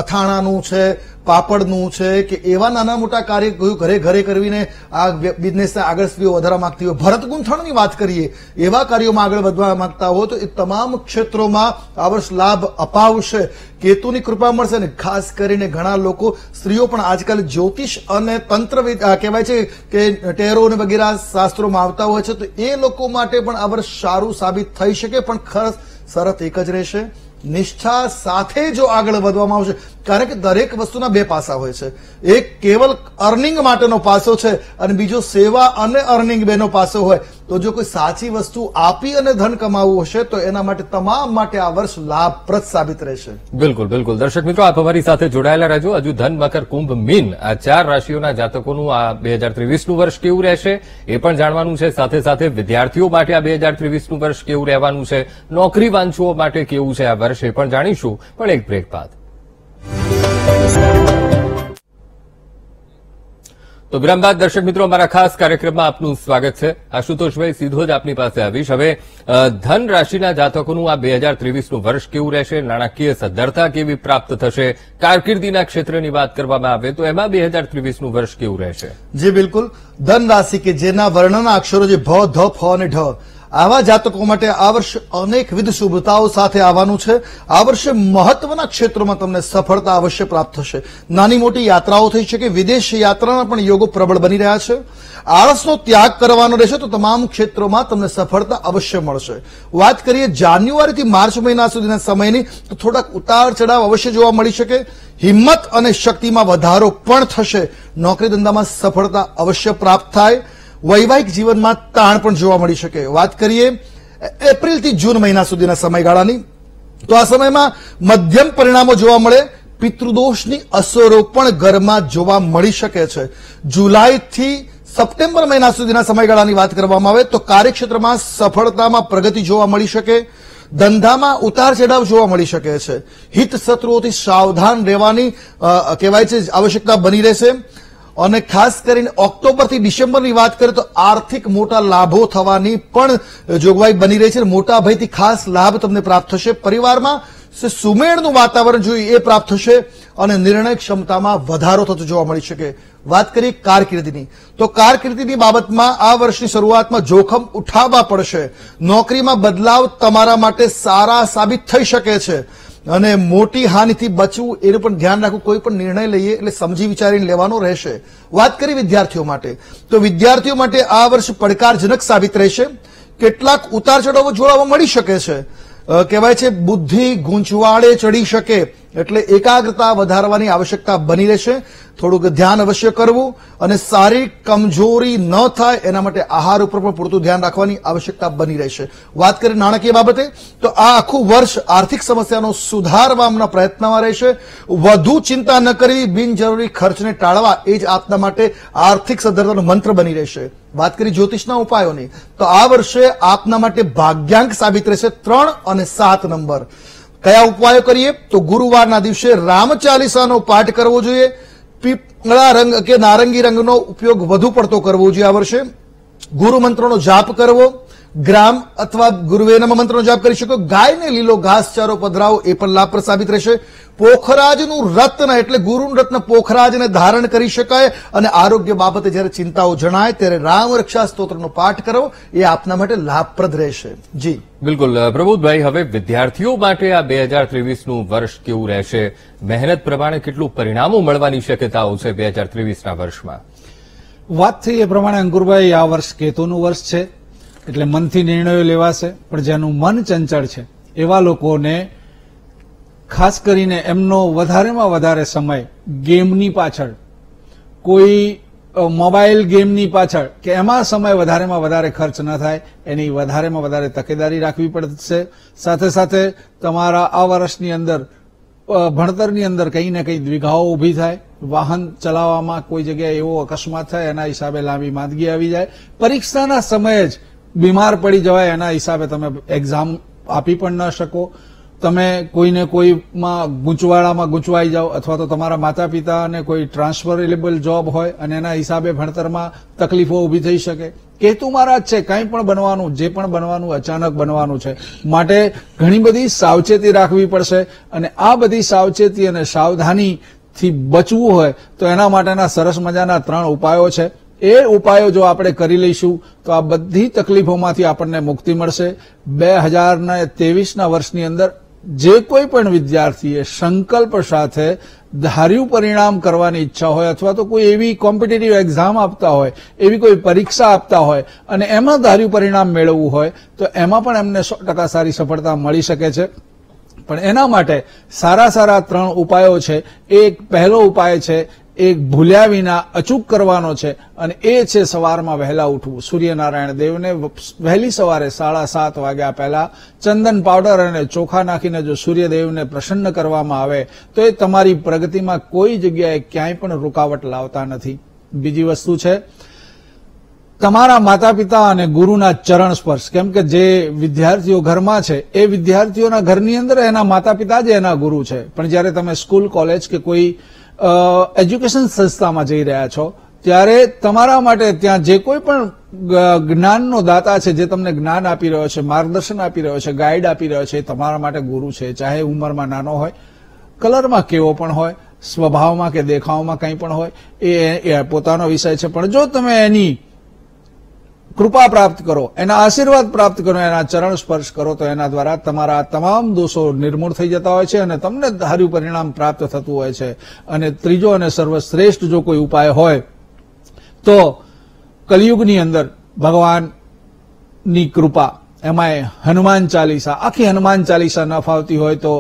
અથાણાનું છે, પાપડનું છે કે એવા નાના મોટા કાર્ય ઘરે ઘરે કરીને આ બિઝનેસને આગળ સ્ત્રીઓ વધારવા માંગતી હોય, ભરત ગૂંથણની વાત કરીએ, એવા કાર્યોમાં આગળ વધવા માંગતા હોય તો એ તમામ ક્ષેત્રોમાં આ વર્ષ લાભ અપાવશે. કેતુની કૃપા મળશે. અને ખાસ કરીને ઘણા લોકો, સ્ત્રીઓ પણ આજકાલ જ્યોતિષ અને તંત્ર કહેવાય છે કે ટેરો અને વગેરે શાસ્ત્રોમાં આવતા હોય છે તો એ લોકો માટે પણ આ વર્ષ સારું સાબિત થઈ શકે. પણ ખાસ શરત એક જ રહેશે, નિષ્ઠા સાથે જો આગળ વધવામાં આવશે. કારણ કે દરેક વસ્તુના બે પાસા હોય છે. એક કેવલ અર્નિંગ માટેનો પાસો છે અને બીજો સેવા અને અર્નિંગ બેનો પાસો હોય. તો જો કોઈ સાચી વસ્તુ આપી અને ધન કમાવવું હશે તો એના માટે તમામ માટે આ વર્ષ લાભપ્રદ સાબિત રહેશે. બિલકુલ બિલકુલ. દર્શક મિત્રો, આપ અમારી સાથે જોડાયેલા રહેજો. હજુ ધન, મકર, કુંભ, મીન આ 4 રાશિઓના જાતકોનું આ 2023નું વર્ષ કેવું રહેશે એ પણ જાણવાનું છે. સાથે સાથે વિદ્યાર્થીઓ માટે આ 2023નું વર્ષ કેવું રહેવાનું છે, નોકરી વાંચુઓ માટે કેવું છે આ વર્ષ એ પણ જાણીશું, પણ એક બ્રેક બાદ. તો વિરામ બાદ દર્શક મિત્રો, અમારા ખાસ કાર્યક્રમમાં આપનું સ્વાગત છે. આશુતોષભાઈ, સીધો જ આપની પાસે આવીશ. હવે ધન રાશિના જાતકોનું આ 2023નું વર્ષ કેવું રહેશે, નાણાકીય સદ્ધરતા કેવી પ્રાપ્ત થશે, કારકિર્દીના ક્ષેત્રની વાત કરવામાં આવે તો એમાં 2023નું વર્ષ કેવું રહેશે? જી બિલકુલ. ધન રાશિ કે જેના વર્ણના અક્ષરો જે ભ, ધ, ફ અને ઢ, આવા જાતકો માટે આ વર્ષે અનેકવિધ શુભતાઓ સાથે આવવાનું છે. આ વર્ષે મહત્વના ક્ષેત્રોમાં તમને સફળતા અવશ્ય પ્રાપ્ત થશે. નાની મોટી યાત્રાઓ થઈ શકે, વિદેશ યાત્રાના પણ યોગો પ્રબળ બની રહ્યા છે. આળસનો ત્યાગ કરવાનો રહેશે તો તમામ ક્ષેત્રોમાં તમને સફળતા અવશ્ય મળશે. વાત કરીએ જાન્યુઆરીથી માર્ચ મહિના સુધીના સમયની તો થોડાક ઉતાર ચઢાવ અવશ્ય જોવા મળી શકે. હિંમત અને શક્તિમાં વધારો પણ થશે. નોકરી ધંધામાં સફળતા અવશ્ય પ્રાપ્ત થાય. વૈવાહિક જીવનમાં તાણ પણ જોવા મળી શકે. વાત કરીએ એપ્રિલથી જૂન મહિના સુધીના સમયગાળાની તો આ સમયમાં મધ્યમ પરિણામો જોવા મળે. પિતૃદોષની અસરો પણ ઘરમાં જોવા મળી શકે છે. જુલાઈથી સપ્ટેમ્બર મહિના સુધીના સમયગાળાની વાત કરવામાં આવે તો કાર્યક્ષેત્રમાં સફળતામાં પ્રગતિ જોવા મળી શકે. ધંધામાં ઉતાર ચઢાવ જોવા મળી શકે છે. હિત શત્રુઓથી સાવધાન રહેવાની કહેવાય છે આવશ્યકતા બની રહેશે. અને ખાસ કરીને ઓક્ટોબરથી ડિસેમ્બરની વાત કરીએ તો આર્થિક મોટા લાભો થવાની પણ જોગવાઈ બની રહી છે. મોટા ભયથી ખાસ લાભ તમને પ્રાપ્ત થશે. પરિવારમાં સુમેળનું વાતાવરણ જોઈએ એ પ્રાપ્ત થશે અને નિર્ણય ક્ષમતામાં વધારો થતો જોવા મળી શકે. વાત કરીએ કારકિર્દીની તો કારકિર્દીની બાબતમાં આ વર્ષની શરૂઆતમાં જોખમ ઉઠાવવા પડશે. નોકરીમાં બદલાવ તમારા માટે સારા સાબિત થઈ શકે છે અને મોટી હાનિથી બચવું એનું પણ ધ્યાન રાખવું. કોઈ પણ નિર્ણય લઈએ એટલે સમજી વિચારીને લેવાનો રહેશે. વાત કરી વિદ્યાર્થીઓ માટે તો વિદ્યાર્થીઓ માટે આ વર્ષ પડકારજનક સાબિત રહેશે. કેટલાક ઉતાર ચઢાવો જોવા મળી શકે છે. કહેવાય છે બુદ્ધિ ગૂંચવાડે ચડી શકે એટલે એકાગ્રતા વધારવાની આવશ્યકતા બની રહેશે. થોડુંક ધ્યાન અવશ્ય કરવું અને શારીરિક કમજોરી ન થાય એના માટે આહાર ઉપર પણ પૂરતું ધ્યાન રાખવાની આવશ્યકતા બની રહેશે. વાત કરીએ નાણાકીય બાબતે તો આ આખું વર્ષ આર્થિક સમસ્યાનો સુધારવાના પ્રયત્નમાં રહેશે. વધુ ચિંતા ન કરવી, બિનજરૂરી ખર્ચને ટાળવા એ જ આપના માટે આર્થિક સદ્ધરતાનો મંત્ર બની રહેશે. વાત કરી જ્યોતિષના ઉપાયોની તો આ વર્ષે આપના માટે ભાગ્યાંક સાબિત રહેશે 3 અને 7 નંબર. કયા ઉપાયો કરીએ તો ગુરુવારના દિવસે રામ ચાલીસાનો પાઠ કરવો જોઈએ. પીળા રંગ કે નારંગી રંગનો ઉપયોગ વધુ પડતો કરવો જોઈએ. આ વર્ષે ગુરુ મંત્રનો જાપ કરવો. ગ્રામ અથવા ગુરુવે નમઃ મંત્રનો જાપ કરી શકો. ગાયને લીલો ઘાસચારો પધરાવો એ પણ લાભપ્રદ સાબિત રહેશે. પોખરાજનું રત્ન એટલે ગુરુનું રત્ન પોખરાજને ધારણ કરી શકાય. અને આરોગ્ય બાબતે જ્યારે ચિંતાઓ જણાય ત્યારે રામ રક્ષા સ્તોત્રનો પાઠ કરવો એ આપના માટે લાભપ્રદ રહેશે. જી બિલકુલ. પ્રબોધભાઈ, હવે વિદ્યાર્થીઓ માટે આ 2023નું વર્ષ કેવું રહેશે? મહેનત પ્રમાણે કેટલું પરિણામો મળવાની શક્યતાઓ છે 2023ના વર્ષમાં? વાત થઈ એ પ્રમાણે અંકુરભાઈ, આ વર્ષ કેતુનું વર્ષ છે એટલે મનથી નિર્ણયો લેવાશે. પણ જેનું મન ચંચળ છે એવા લોકોને ખાસ કરીને એમનો વધારેમાં વધારે સમય ગેમની પાછળ, કોઈ મોબાઈલ ગેમની પાછળ કે એમાં સમય વધારેમાં વધારે ખર્ચ ન થાય એની વધારેમાં વધારે તકેદારી રાખવી પડશે. સાથે સાથે તમારા આ વર્ષની અંદર ભણતરની અંદર કંઈ ને કંઈ દ્વિધાઓ ઊભી થાય, વાહન ચલાવવામાં કોઈ જગ્યાએ એવો અકસ્માત થાય એના હિસાબે લાંબી માંદગી આવી જાય, પરીક્ષાના સમયે જ બીમાર પડી જવાય એના હિસાબે તમે એક્ઝામ આપી પણ ન શકો, તમે કોઈને કોઈમાં ગૂંચવાડામાં ગૂંચવાઈ જાઓ, અથવા તો તમારા માતા પિતાને કોઈ ટ્રાન્સફરેબલ જોબ હોય અને એના હિસાબે ભણતરમાં તકલીફો ઊભી થઈ શકે. કેતુ મહારાજ છે, કંઈ પણ બનવાનું, જે પણ બનવાનું અચાનક બનવાનું છે, માટે ઘણી બધી સાવચેતી રાખવી પડશે. અને આ બધી સાવચેતી અને સાવધાનીથી બચવું હોય તો એના માટેના સરસ મજાના 3 ઉપાયો છે. એ ઉપાયો જો આપણે કરી લઈશું તો આ બધી તકલીફોમાંથી આપણને મુક્તિ મળશે. 2023ના વર્ષની અંદર જે કોઈ પણ વિદ્યાર્થીએ સંકલ્પ સાથે ધાર્યું પરિણામ કરવાની ઈચ્છા હોય, અથવા તો કોઈ એવી કોમ્પિટિટિવ એક્ઝામ આપતા હોય, એવી કોઈ પરીક્ષા આપતા હોય અને એમાં ધાર્યું પરિણામ મેળવવું હોય તો એમાં પણ એમને 100% સારી સફળતા મળી શકે છે. પણ એના માટે સારા 3 ઉપાયો છે. એક પહેલો ઉપાય છે, એક ભૂલ્યા વિના અચૂક કરવાનો છે, અને એ છે સવારમાં વહેલા ઉઠવું. સૂર્યનારાયણ દેવને વહેલી સવારે 7:30 વાગ્યા પહેલા ચંદન પાવડર અને ચોખા નાખીને જો સૂર્યદેવને પ્રસન્ન કરવામાં આવે તો એ તમારી પ્રગતિમાં કોઈ જગ્યાએ ક્યાંય પણ રૂકાવટ લાવતા નથી. બીજી વસ્તુ છે તમારા માતા પિતા અને ગુરુના ચરણ સ્પર્શ. કેમ કે જે વિદ્યાર્થીઓ ઘરમાં છે એ વિદ્યાર્થીઓના ઘરની અંદર એના માતા પિતા જ એના ગુરુ છે. પણ જયારે તમે સ્કૂલ, કોલેજ કે કોઈ એજ્યુકેશન સંસ્થામાં જઈ રહ્યા છો ત્યારે તમારા માટે ત્યાં જે કોઈ પણ જ્ઞાનનો દાતા છે, જે તમને જ્ઞાન આપી રહ્યો છે, માર્ગદર્શન આપી રહ્યો છે, ગાઈડ આપી રહ્યો છે, એ તમારા માટે ગુરુ છે. ચાહે ઉંમરમાં નાનો હોય, કલરમાં કેવો પણ હોય, સ્વભાવમાં કે દેખાવમાં કંઈ પણ હોય, એ પોતાનો વિષય છે. પણ જો તમે એની કૃપા પ્રાપ્ત કરો, એના આશીર્વાદ પ્રાપ્ત કરો, એના ચરણ સ્પર્શ કરો તો એના દ્વારા તમારા તમામ દોષો નિર્મૂળ થઈ જતા હોય છે અને તમને ધાર્યું પરિણામ પ્રાપ્ત થતું હોય છે. અને ત્રીજો અને સર્વશ્રેષ્ઠ જો કોઈ ઉપાય હોય તો કલિયુગની અંદર ભગવાનની કૃપા, એમાંય હનુમાન ચાલીસા, આખી હનુમાન ચાલીસા ન ફાવતી હોય તો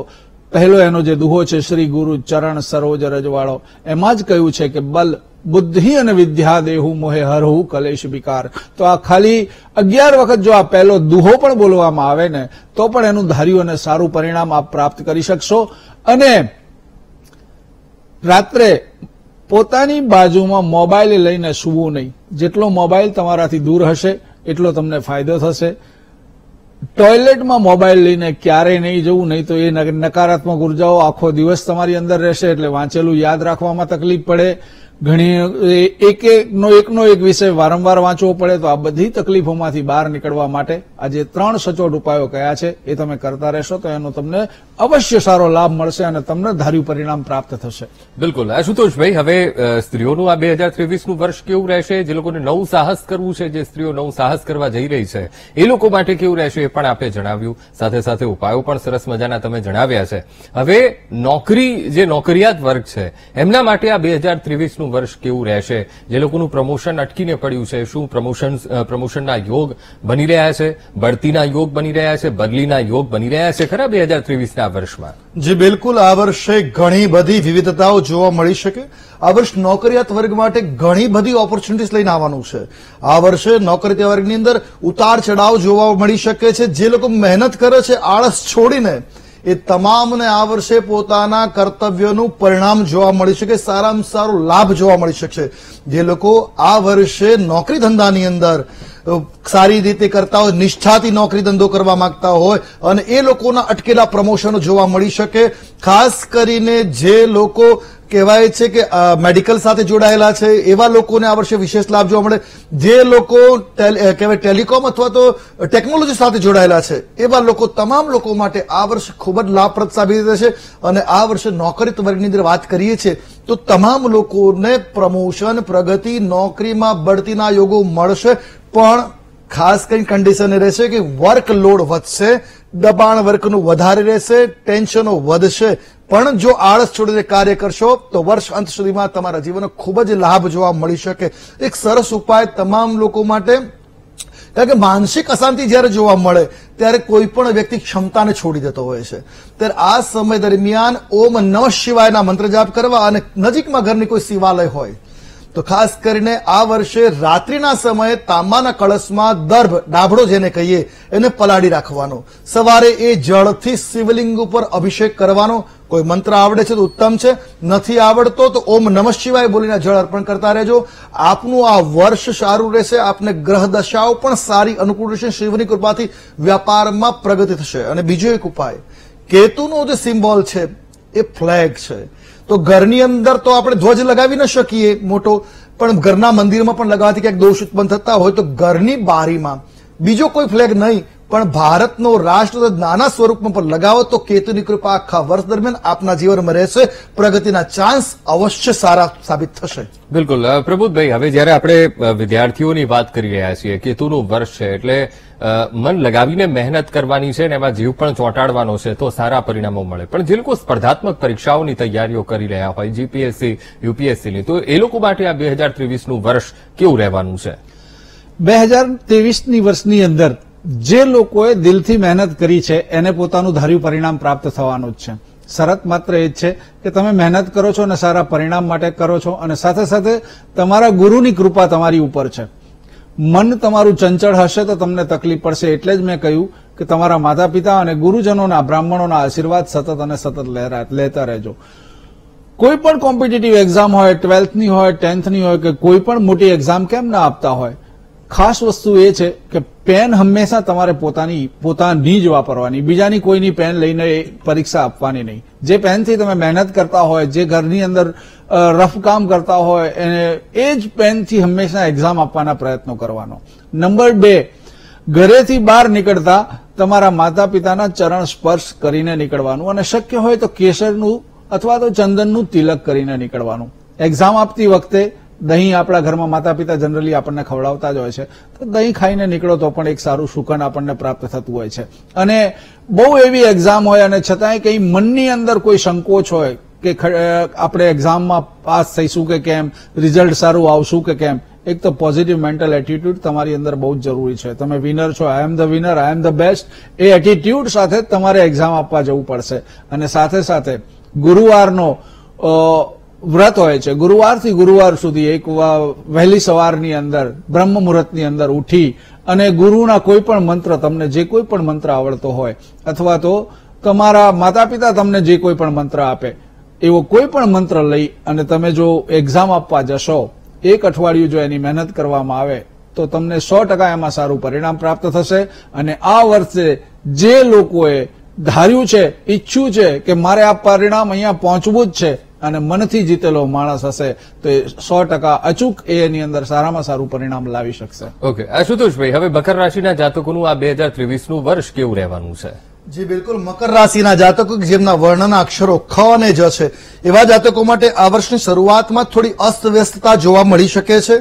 પહેલો એનો જે દુહો છે શ્રી ગુરુ ચરણ સરોજ રજવાળો, એમાં જ કહ્યું છે કે બલ બુદ્ધિ અને વિદ્યા દેહુ મોહે હરહુ કલેશ વિકાર. તો આ ખાલી 11 વખત જો આ પહેલો દુહો પણ બોલવામાં આવે ને તો પણ એનું ધાર્યું અને સારું પરિણામ આપ પ્રાપ્ત કરી શકશો. અને રાત્રે પોતાની બાજુમાં મોબાઈલ લઈને સૂવું નહીં. જેટલો મોબાઈલ તમારાથી દૂર હશે એટલો તમને ફાયદો થશે. ટોયલેટમાં મોબાઈલ લઈને ક્યારેય નહીં જવું, નહીં તો એ નકારાત્મક ઉર્જાઓ આખો દિવસ તમારી અંદર રહેશે, એટલે વાંચેલું યાદ રાખવામાં તકલીફ પડે. ઘણી એકનો એક વિષય વારંવાર વાંચવો પડે. તો આ બધી તકલીફોમાંથી બહાર નીકળવા માટે આ જે 3 સચોટ ઉપાયો કયા છે એ તમે કરતા રહેશો તો એનો તમને અવશ્ય સારો લાભ મળશે અને તમને ધાર્યું પરિણામ પ્રાપ્ત થશે. બિલકુલ. આશુતોષભાઈ, હવે સ્ત્રીઓનું આ 2023નું વર્ષ કેવું રહેશે? જે લોકોને નવું સાહસ કરવું છે, જે સ્ત્રીઓ નવું સાહસ કરવા જઈ રહી છે, એ લોકો માટે કેવું રહેશે એ પણ આપે જણાવ્યું. સાથે સાથે ઉપાયો પણ સરસ મજાના તમે જણાવ્યા છે. હવે જે નોકરિયાત વર્ગ છે એમના માટે આ 2023નું વર્ષ કેવું રહેશે? જે લોકોનું પ્રમોશન અટકીને પડ્યું છે, શું પ્રમોશનના યોગ બની રહ્યા છે? બઢતીના યોગ બની રહ્યા છે? બદલીના યોગ બની રહ્યા છે ખરા 2023ના વર્ષમાં? જી બિલકુલ. આ વર્ષે ઘણી બધી વિવિધતાઓ જોવા મળી શકે. આ વર્ષ નોકરિયાત વર્ગ માટે ઘણી બધી ઓપોર્ચ્યુનિટીઝ લઈને આવવાનું છે. આ વર્ષે નોકરિયાત વર્ગની અંદર ઉતાર ચઢાવ જોવા મળી શકે છે. જે લોકો મહેનત કરે છે આળસ છોડીને, એ તમામને આ વર્ષે પોતાના કર્તવ્યોનું પરિણામ જોવા મળી શકે, સારામાં સારો લાભ જોવા મળી શકશે. જે લોકો આ વર્ષે નોકરી ધંધાની અંદર સારી રીતે કરતા હોય, નિષ્ઠાથી નોકરી ધંધો કરવા માંગતા હોય, અને એ લોકોના અટકેલા પ્રમોશનો જોવા મળી શકે. ખાસ કરીને જે લોકો કહેવાય છે કે મેડિકલ સાથે જોડાયેલા છે એવા લોકોને આ વર્ષે વિશેષ લાભ જોવા મળે. જે લોકો કહેવાય ટેલિકોમ અથવા તો ટેકનોલોજી સાથે જોડાયેલા છે એવા લોકો, તમામ લોકો માટે આ વર્ષ ખૂબ જ લાભપ્રદ સાબિત થશે. અને આ વર્ષે નોકરી વર્ગની અંદર વાત કરીએ છીએ તો તમામ લોકોને પ્રમોશન, પ્રગતિ, નોકરીમાં બઢતીના યોગો મળશે. પણ ખાસ કરીને કન્ડિશન એ રહેશે કે વર્કલોડ વધશે, દબાણ વર્કનું વધારે રહેશે, ટેન્શનો વધશે. પણ જો આળસ છોડીને કાર્ય કરશો તો વર્ષ અંત સુધીમાં તમારા જીવનનો ખૂબ જ લાભ જોવા મળી શકે. એક સરસ ઉપાય તમામ લોકો માટે, કારણ કે માનસિક અશાંતિ જયારે જોવા મળે ત્યારે કોઈ પણ વ્યક્તિ ક્ષમતાને છોડી દેતો હોય છે. ત્યારે આ સમય દરમિયાન ઓમ નમઃ શિવાયના મંત્ર જાપ કરવા, અને નજીકમાં ઘરની કોઈ શિવાલય હોય તો ખાસ કરીને આ વર્ષે રાત્રિના સમયે તાંબાના કળશમાં દર્ભ ડાભડો જેને કહીએ એને પલાળી રાખવાનો, સવારે એ જળથી શિવલિંગ ઉપર અભિષેક કરવાનો. કોઈ મંત્ર આવડે છે તો ઉત્તમ છે, નથી આવડતો તો ઓમ નમઃ શિવાય બોલીને જળ અર્પણ કરતા રહેજો. આપનું આ વર્ષ સારું રહેશે, આપને ગ્રહ દશાઓ પણ સારી અનુકૂળ રહેશે. શિવની કૃપાથી વ્યાપારમાં પ્રગતિ થશે. અને બીજો એક ઉપાય, કેતુનો જે સિમ્બોલ છે એ ફ્લેગ છે. તો ઘરની અંદર તો આપણે ધ્વજ લગાવી ન શકીએ મોટો, પણ ઘરના મંદિરમાં પણ લગાવવાથી ક્યાંક દોષ ઉત્પન્ન થતા હોય તો ઘરની બારીમાં બીજો કોઈ ફ્લેગ નહીં પણ ભારતનો રાષ્ટ્ર નાના સ્વરૂપમાં પણ લગાવો તો કેતુની કૃપા આખા વર્ષ દરમિયાન આપના જીવનમાં રહેશે. પ્રગતિના ચાન્સ અવશ્ય સારા સાબિત થશે. બિલકુલ પ્રબોધભાઈ, હવે જયારે આપણે વિદ્યાર્થીઓની વાત કરી રહ્યા છીએ, કેતુનું વર્ષ છે એટલે મન લગાવીને મહેનત કરવાની છે ને એમાં જીવ પણ ચોંટાડવાનો છે તો સારા પરિણામો મળે. પણ જે લોકો સ્પર્ધાત્મક પરીક્ષાઓની તૈયારીઓ કરી રહ્યા હોય, જીપીએસસી યુપીએસસીની, તો એ લોકો માટે આ 2023નું વર્ષ કેવું રહેવાનું છે? 2023ની વર્ષની અંદર જે લોકોએ દિલથી મહેનત કરી છે એને પોતાનું ધાર્યું પરિણામ પ્રાપ્ત થવાનું જ છે. શરત માત્ર એ જ છે કે તમે મહેનત કરો છો અને સારા પરિણામ માટે કરો છો, અને સાથે સાથે તમારા ગુરુની કૃપા તમારી ઉપર છે. મન તમારું ચંચળ હશે તો તમને તકલીફ પડશે. એટલે જ મેં કહ્યું કે તમારા માતા પિતા અને ગુરુજનોના, બ્રાહ્મણોના આશીર્વાદ સતત અને સતત લેતા રહેજો. કોઈ પણ કોમ્પિટિટિવ એક્ઝામ હોય, 12થની હોય, 10થની હોય કે કોઈ પણ મોટી એક્ઝામ કેમ ના આપતા હોય, ખાસ વસ્તુ એ છે કે પેન હંમેશા તમારે પોતાની જ વાપરવાની, બીજાની કોઈની પેન લઈને પરીક્ષા આપવાની નહીં. જે પેનથી તમે મહેનત કરતા હોય, જે ઘરની અંદર રફ કામ કરતા હોય, એ જ પેનથી હંમેશા એક્ઝામ આપવાના પ્રયત્નો કરવાનો. નંબર 2, ઘરેથી બહાર નીકળતા તમારા માતા પિતાના ચરણ સ્પર્શ કરીને નીકળવાનું, અને શક્ય હોય તો કેસરનું અથવા તો ચંદનનું તિલક કરીને નીકળવાનું. એક્ઝામ આપતી વખતે દહીં આપણા ઘરમાં માતા પિતા જનરલી આપણને ખવડાવતા જ હોય છે, તો દહીં ખાઈને નીકળો તો પણ એક સારું સુકન આપણને પ્રાપ્ત થતું હોય છે. અને બહુ એવી એક્ઝામ હોય અને છતાંય કંઈ મનની અંદર કોઈ સંકોચ હોય કે આપણે એક્ઝામમાં પાસ થઈશું કે કેમ, રિઝલ્ટ સારું આવશું કે કેમ, એક તો પોઝિટિવ મેન્ટલ એટીટ્યુડ તમારી અંદર બહુ જ જરૂરી છે. તમે વિનર છો, I am the winner, I am the best, એ એટીટ્યુડ સાથે તમારે એક્ઝામ આપવા જવું પડશે. અને સાથે સાથે ગુરુવારનો વ્રત હોય છે. ગુરુવારથી ગુરુવાર સુધી એક વહેલી સવારની અંદર બ્રહ્મ મુહૂર્તની અંદર ઉઠી અને ગુરુના કોઈ પણ મંત્ર, તમને જે કોઈ પણ મંત્ર આવડતો હોય અથવા તો તમારા માતા પિતા તમને જે કોઈ પણ મંત્ર આપે એવો કોઈ પણ મંત્ર લઈ અને તમે જો એક્ઝામ આપવા જશો, એક અઠવાડિયું જો એની મહેનત કરવામાં આવે તો તમને 100% એમાં સારું પરિણામ પ્રાપ્ત થશે. અને આ વર્ષે જે લોકોએ ધાર્યું છે, ઈચ્છ્યું છે કે મારે આ પરિણામ અહીંયા પહોંચવું જ છે અને મનથી જીતેલો માણસ હશે તો એ 100% અચૂક એની અંદર સારામાં સારું પરિણામ લાવી શકશે. ઓકે, આશુતોષભાઈ, હવે મકર રાશિના જાતકોનું આ 2023નું વર્ષ કેવું રહેવાનું છે? જી બિલકુલ, મકર રાશિના જાતકો જેમના વર્ણના અક્ષરો ખ અને જ છે એવા જાતકો માટે આ વર્ષની શરૂઆતમાં થોડી અસ્તવ્યસ્તતા જોવા મળી શકે છે.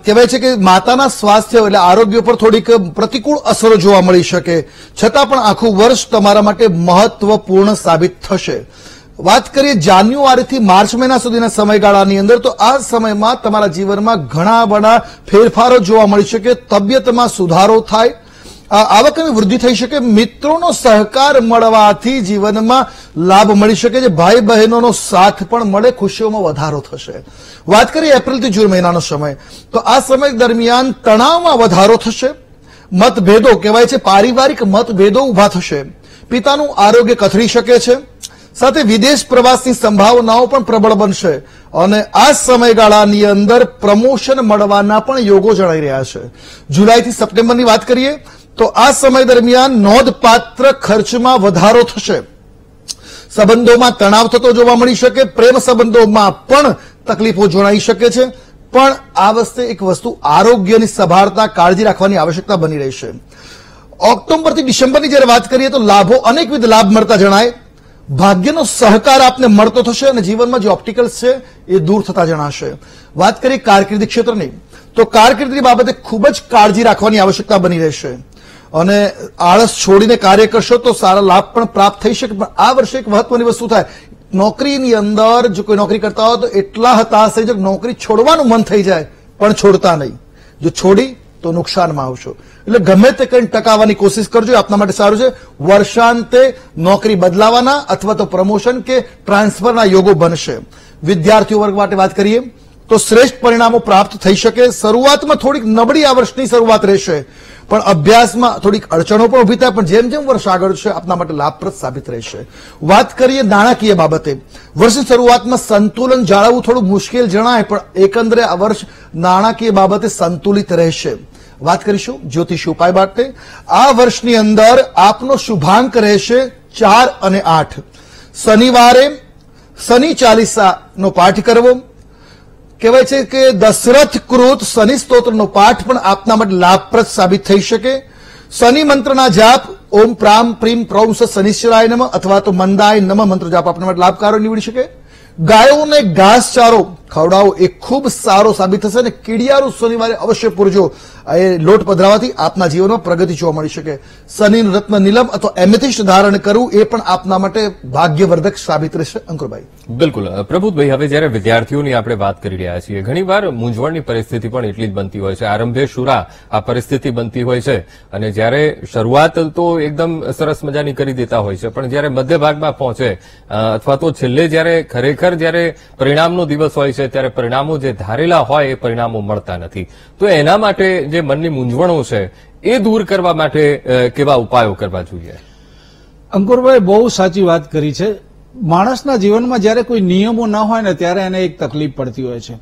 કહેવાય છે કે માતાના સ્વાસ્થ્ય એટલે આરોગ્ય પર થોડીક પ્રતિકૂળ અસરો જોવા મળી શકે, છતાં પણ આખું વર્ષ તમારા માટે મહત્વપૂર્ણ સાબિત થશે. વાત કરીએ જાન્યુઆરીથી માર્ચ મહિના સુધીના સમયગાળાની અંદર, તો આ સમયમાં તમારા જીવનમાં ઘણા બધા ફેરફારો જોવા મળી શકે. તબિયતમાં સુધારો થાય, આવકની વૃદ્ધિ થઈ શકે, મિત્રોનો સહકાર મળવાથી જીવનમાં લાભ મળી શકે છે, ભાઈ બહેનોનો સાથ પણ મળે, ખુશીઓમાં વધારો થશે. વાત કરીએ એપ્રિલથી જૂન મહિનાનો સમય, તો આ સમય દરમિયાન તણાવમાં વધારો થશે, મતભેદો કહેવાય છે પારિવારિક મતભેદો ઉભા થશે, પિતાનું આરોગ્ય કથળી શકે છે, સાથે વિદેશ પ્રવાસની સંભાવનાઓ પણ પ્રબળ બનશે અને આ સમયગાળાની અંદર પ્રમોશન મળવાના પણ યોગો જણાઈ રહ્યા છે. જુલાઈથી સપ્ટેમ્બરની વાત કરીએ તો આ સમય દરમિયાન નોંધપાત્ર ખર્ચમાં વધારો થશે, સંબંધોમાં તણાવ થતો જોવા મળી શકે, પ્રેમ સંબંધોમાં પણ તકલીફો જણાઈ શકે છે. પણ આ વખતે એક વસ્તુ આરોગ્યની સંભાળતા કાળજી રાખવાની આવશ્યકતા બની રહેશે. ઓક્ટોબરથી ડિસેમ્બરની જ્યારે વાત કરીએ તો લાભો, અનેકવિધ લાભ મળતા જણાય, ભાગ્યનો સહકાર આપને મળતો થશે અને જીવનમાં જે ઓબ્સ્ટિકલ્સ છે એ દૂર થતા જણાશે. વાત કરીએ કારકિર્દી ક્ષેત્રની, તો કારકિર્દી બાબતે ખૂબ જ કાળજી રાખવાની આવશ્યકતા બની રહેશે અને આળસ છોડીને કાર્ય કરશો તો સારા લાભ પણ પ્રાપ્ત થઈ શકે. પણ આ વર્ષે એક મહત્વની વસ્તુ થાય, નોકરીની અંદર જો કોઈ નોકરી કરતા હોય તો એટલા હતાશ થઈ જાય, નોકરી છોડવાનું મન થઈ જાય પણ છોડતા નહીં. જો છોડી તો નુકસાનમાં આવશો. એટલે ગમે તે કંઈ ટકાવવાની કોશિશ કરજો, આપના માટે સારું છે. વર્ષાંતે નોકરી બદલાવાના અથવા તો પ્રમોશન કે ટ્રાન્સફરના યોગો બનશે. વિદ્યાર્થીઓ વર્ગ માટે વાત કરીએ તો શ્રેષ્ઠ પરિણામો પ્રાપ્ત થઈ શકે. શરૂઆતમાં થોડીક નબળી આ વર્ષની શરૂઆત રહેશે, પણ અભ્યાસમાં થોડીક અડચણો પણ ઉભી થાય, પણ જેમ જેમ વર્ષ આગળ છે આપના માટે લાભપ્રદ સાબિત રહેશે. વાત કરીએ નાણાકીય બાબતે. વર્ષની શરૂઆતમાં સંતુલન જાળવવું થોડું મુશ્કેલ જણાય, પણ એકંદરે આ વર્ષ નાણાકીય બાબતે સંતુલિત રહેશે. વાત કરીશું જ્યોતિષ ઉપાય માટે. આ વર્ષની અંદર આપનો શુભાંક રહેશે 4 અને 8. શનિવારે શનિ ચાલીસાનો પાઠ કરવો. કહેવાય છે કે દશરથ કૃત શનિ સ્તોત્રનો પાઠ પણ આપના માટે લાભપ્રદ સાબિત થઈ શકે. શનિ મંત્રના જાપ ઓમ પ્રામ પ્રીમ પ્રૌંસ શનિશ્ચરાય નમઃ અથવા તો મંદાય નમઃ મંત્ર જાપ આપના માટે લાભકારો નીવડી શકે. ગાયોને ઘાસચારો ખવડાવો એ ખૂબ સારો સાબિત થશે, અને કીડિયારું શનિવારે અવશ્ય પૂરજો. એ લોટ પધરાવાથી આપના જીવનમાં પ્રગતિ જોવા મળી શકે. શનિનું રત્ન નીલમ અથવા એમેથિસ્ટ ધારણ કરવું એ પણ આપના માટે ભાગ્યવર્ધક સાબિત રહેશે. અંકુરભાઈ. બિલકુલ પ્રભુભાઈ, હવે જયારે વિદ્યાર્થીઓની આપણે વાત કરી રહ્યા છીએ, ઘણીવાર મૂંઝવણની પરિસ્થિતિ પણ એટલી જ બનતી હોય છે. આરંભે શુરા આ પરિસ્થિતિ બનતી હોય છે, અને જયારે શરૂઆત તો એકદમ સરસ મજાની કરી દેતા હોય છે, પણ જયારે મધ્ય ભાગમાં પહોંચે અથવા તો છેલ્લે જયારે ખરેખર જયારે પરિણામનો દિવસ હોય છે, ત્યારે પરિણામો જે ધારેલા હોય એ પરિણામો મળતા નથી. તો એના માટે જે મનની મૂંઝવણો છે એ દૂર કરવા માટે કેવા ઉપાયો કરવા જોઈએ? અંકુરભાઈ, બહુ સાચી વાત કરી છે. માણસના જીવનમાં જયારે કોઈ નિયમો ના હોય ને ત્યારે એને એક તકલીફ પડતી હોય છે.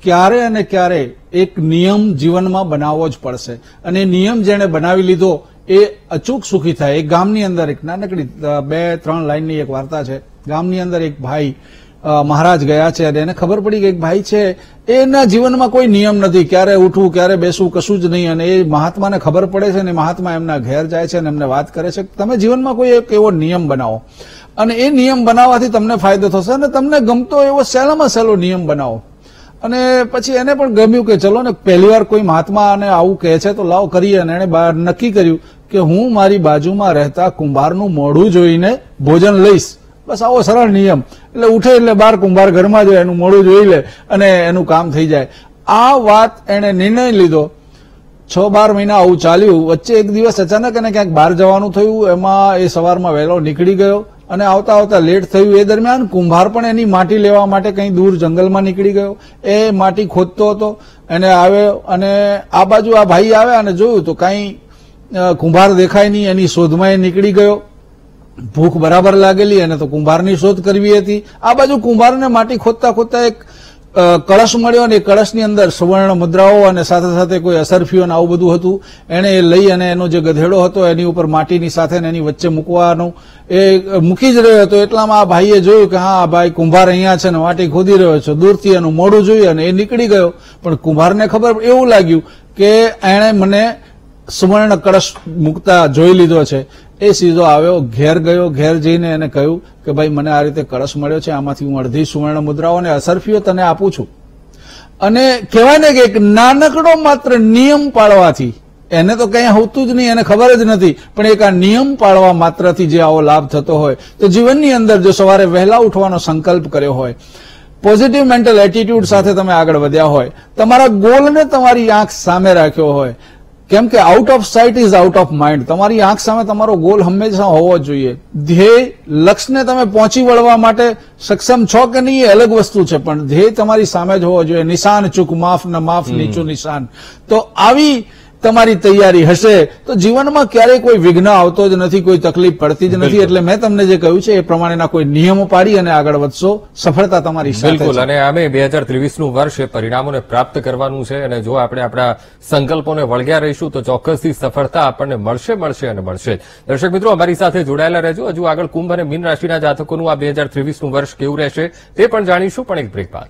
ક્યારે અને ક્યારે એક નિયમ જીવનમાં બનાવવો જ પડશે, અને નિયમ જેને બનાવી લીધો એ અચૂક સુખી થાય. એક ગામની અંદર એક નાનકડી 2-3 લાઈનની એક વાર્તા છે. ગામની અંદર એક ભાઈ મહારાજ ગયા છે, અને એને ખબર પડી કે એક ભાઈ છે એના જીવનમાં કોઈ નિયમ નથી, ક્યારે ઉઠવું ક્યારે બેસવું કશું જ નહીં. અને એ મહાત્માને ખબર પડે છે, અને મહાત્મા એમના ઘેર જાય છે અને એમને વાત કરે છે, તમે જીવનમાં કોઈ એક એવો નિયમ બનાવો, અને એ નિયમ બનાવવાથી તમને ફાયદો થશે, અને તમને ગમતો એવો સહેલામાં સહેલો નિયમ બનાવો. અને પછી એને પણ ગમ્યું કે ચલો ને, પહેલી વાર કોઈ મહાત્મા અને આવું કહે છે તો લાવ કરીએ. અને એને નક્કી કર્યું કે હું મારી બાજુમાં રહેતા કુંભારનું મોઢું જોઈને ભોજન લઈશ. બસ આવો સરળ નિયમ. એટલે ઉઠે એટલે બાર કુંભાર ઘરમાં જોઈએ, એનું મોઢું જોઈ લે અને એનું કામ થઈ જાય. આ વાત એને નિર્ણય લીધો. 6-12 મહિના આવું ચાલ્યું. વચ્ચે એક દિવસ અચાનક એને ક્યાંક બહાર જવાનું થયું. એમાં એ સવારમાં વહેલો નીકળી ગયો, અને આવતા આવતા લેટ થયું. એ દરમિયાન કુંભાર પણ એની માટી લેવા માટે કંઈ દૂર જંગલમાં નીકળી ગયો. એ માટી ખોદતો હતો, એને આવ્યો, અને આ બાજુ આ ભાઈ આવ્યા અને જોયું તો કાંઈ કુંભાર દેખાય નહીં. એની શોધમાં એ નીકળી ગયો. ભૂખ બરાબર લાગેલી, અને તો કુંભારની શોધ કરવી હતી. આ બાજુ કુંભારને માટી ખોદતા ખોદતા એક કળશ મળ્યો, અને એ કળશની અંદર સુવર્ણ મુદ્રાઓ અને સાથે સાથે કોઈ અસરફીઓ અને આવું બધું હતું. એને એ લઈ અને એનો જે ગધેડો હતો એની ઉપર માટીની સાથે એની વચ્ચે મૂકવાનું એ મૂકી જ રહ્યો હતો. એટલામાં આ ભાઈએ જોયું કે હા ભાઈ કુંભાર અહીંયા છે ને માટી ખોદી રહ્યો છે. દૂરથી એનું મોઢું જોયું અને એ નીકળી ગયો. પણ કુંભારને ખબર એવું લાગ્યું કે એણે મને સુવર્ણ કળશ મૂકતા જોઈ લીધો છે. એ સીધો આવ્યો, ઘેર ગયો. ઘેર જઈને એને કહ્યું કે ભાઈ મને આ રીતે કળશ મળ્યો છે, આમાંથી હું અડધી સુવર્ણ મુદ્રાઓ અને અસરફીઓ તને આપું છું. અને કહેવાય ને કે એક નાનકડો માત્ર નિયમ પાળવાથી, એને તો કંઈ હોતું જ નહીં, એને ખબર જ નથી, પણ એક આ નિયમ પાળવા માત્રથી જે આવો લાભ થતો હોય, તો જીવનની અંદર જો સવારે વહેલા ઉઠવાનો સંકલ્પ કર્યો હોય, પોઝિટિવ મેન્ટલ એટીટ્યુડ સાથે તમે આગળ વધ્યા હોય, તમારા ગોલને તમારી આંખ સામે રાખ્યો હોય, કેમ કે out of site is out of mind. તમારી આંખ સામે તમારો ગોલ હંમેશા હોવો જોઈએ. ધ્યેય લક્ષ્યને તમે પહોંચી વળવા માટે સક્ષમ છો કે નહીં એ અલગ વસ્તુ છે, પણ ધ્યેય તમારી સામે જ હોવો જોઈએ. નિશાન ચૂક માફ ન માફ નીચું નિશાન. તો આવી તમારી તૈયારી હશે તો જીવનમાં ક્યારેય કોઈ વિઘ્ન આવતો જ નથી, કોઈ તકલીફ પડતી જ નથી. એટલે મેં તમને જે કહ્યું છે એ પ્રમાણેના કોઈ નિયમો પાડી અને આગળ વધશો, સફળતા તમારી સાથે. બિલકુલ. અને આમે 2023નું વર્ષ એ પરિણામોને પ્રાપ્ત કરવાનું છે, અને જો આપણે આપણા સંકલ્પોને વળગ્યા રહીશું તો ચોક્કસથી સફળતા આપણને મળશે અને મળશે. દર્શક મિત્રો, અમારી સાથે જોડાયેલા રહેજો. હજુ આગળ કુંભ અને મીન રાશિના જાતકોનું આ 2023નું વર્ષ કેવું રહેશે તે પણ જાણીશું, પણ એક બ્રેક બાદ.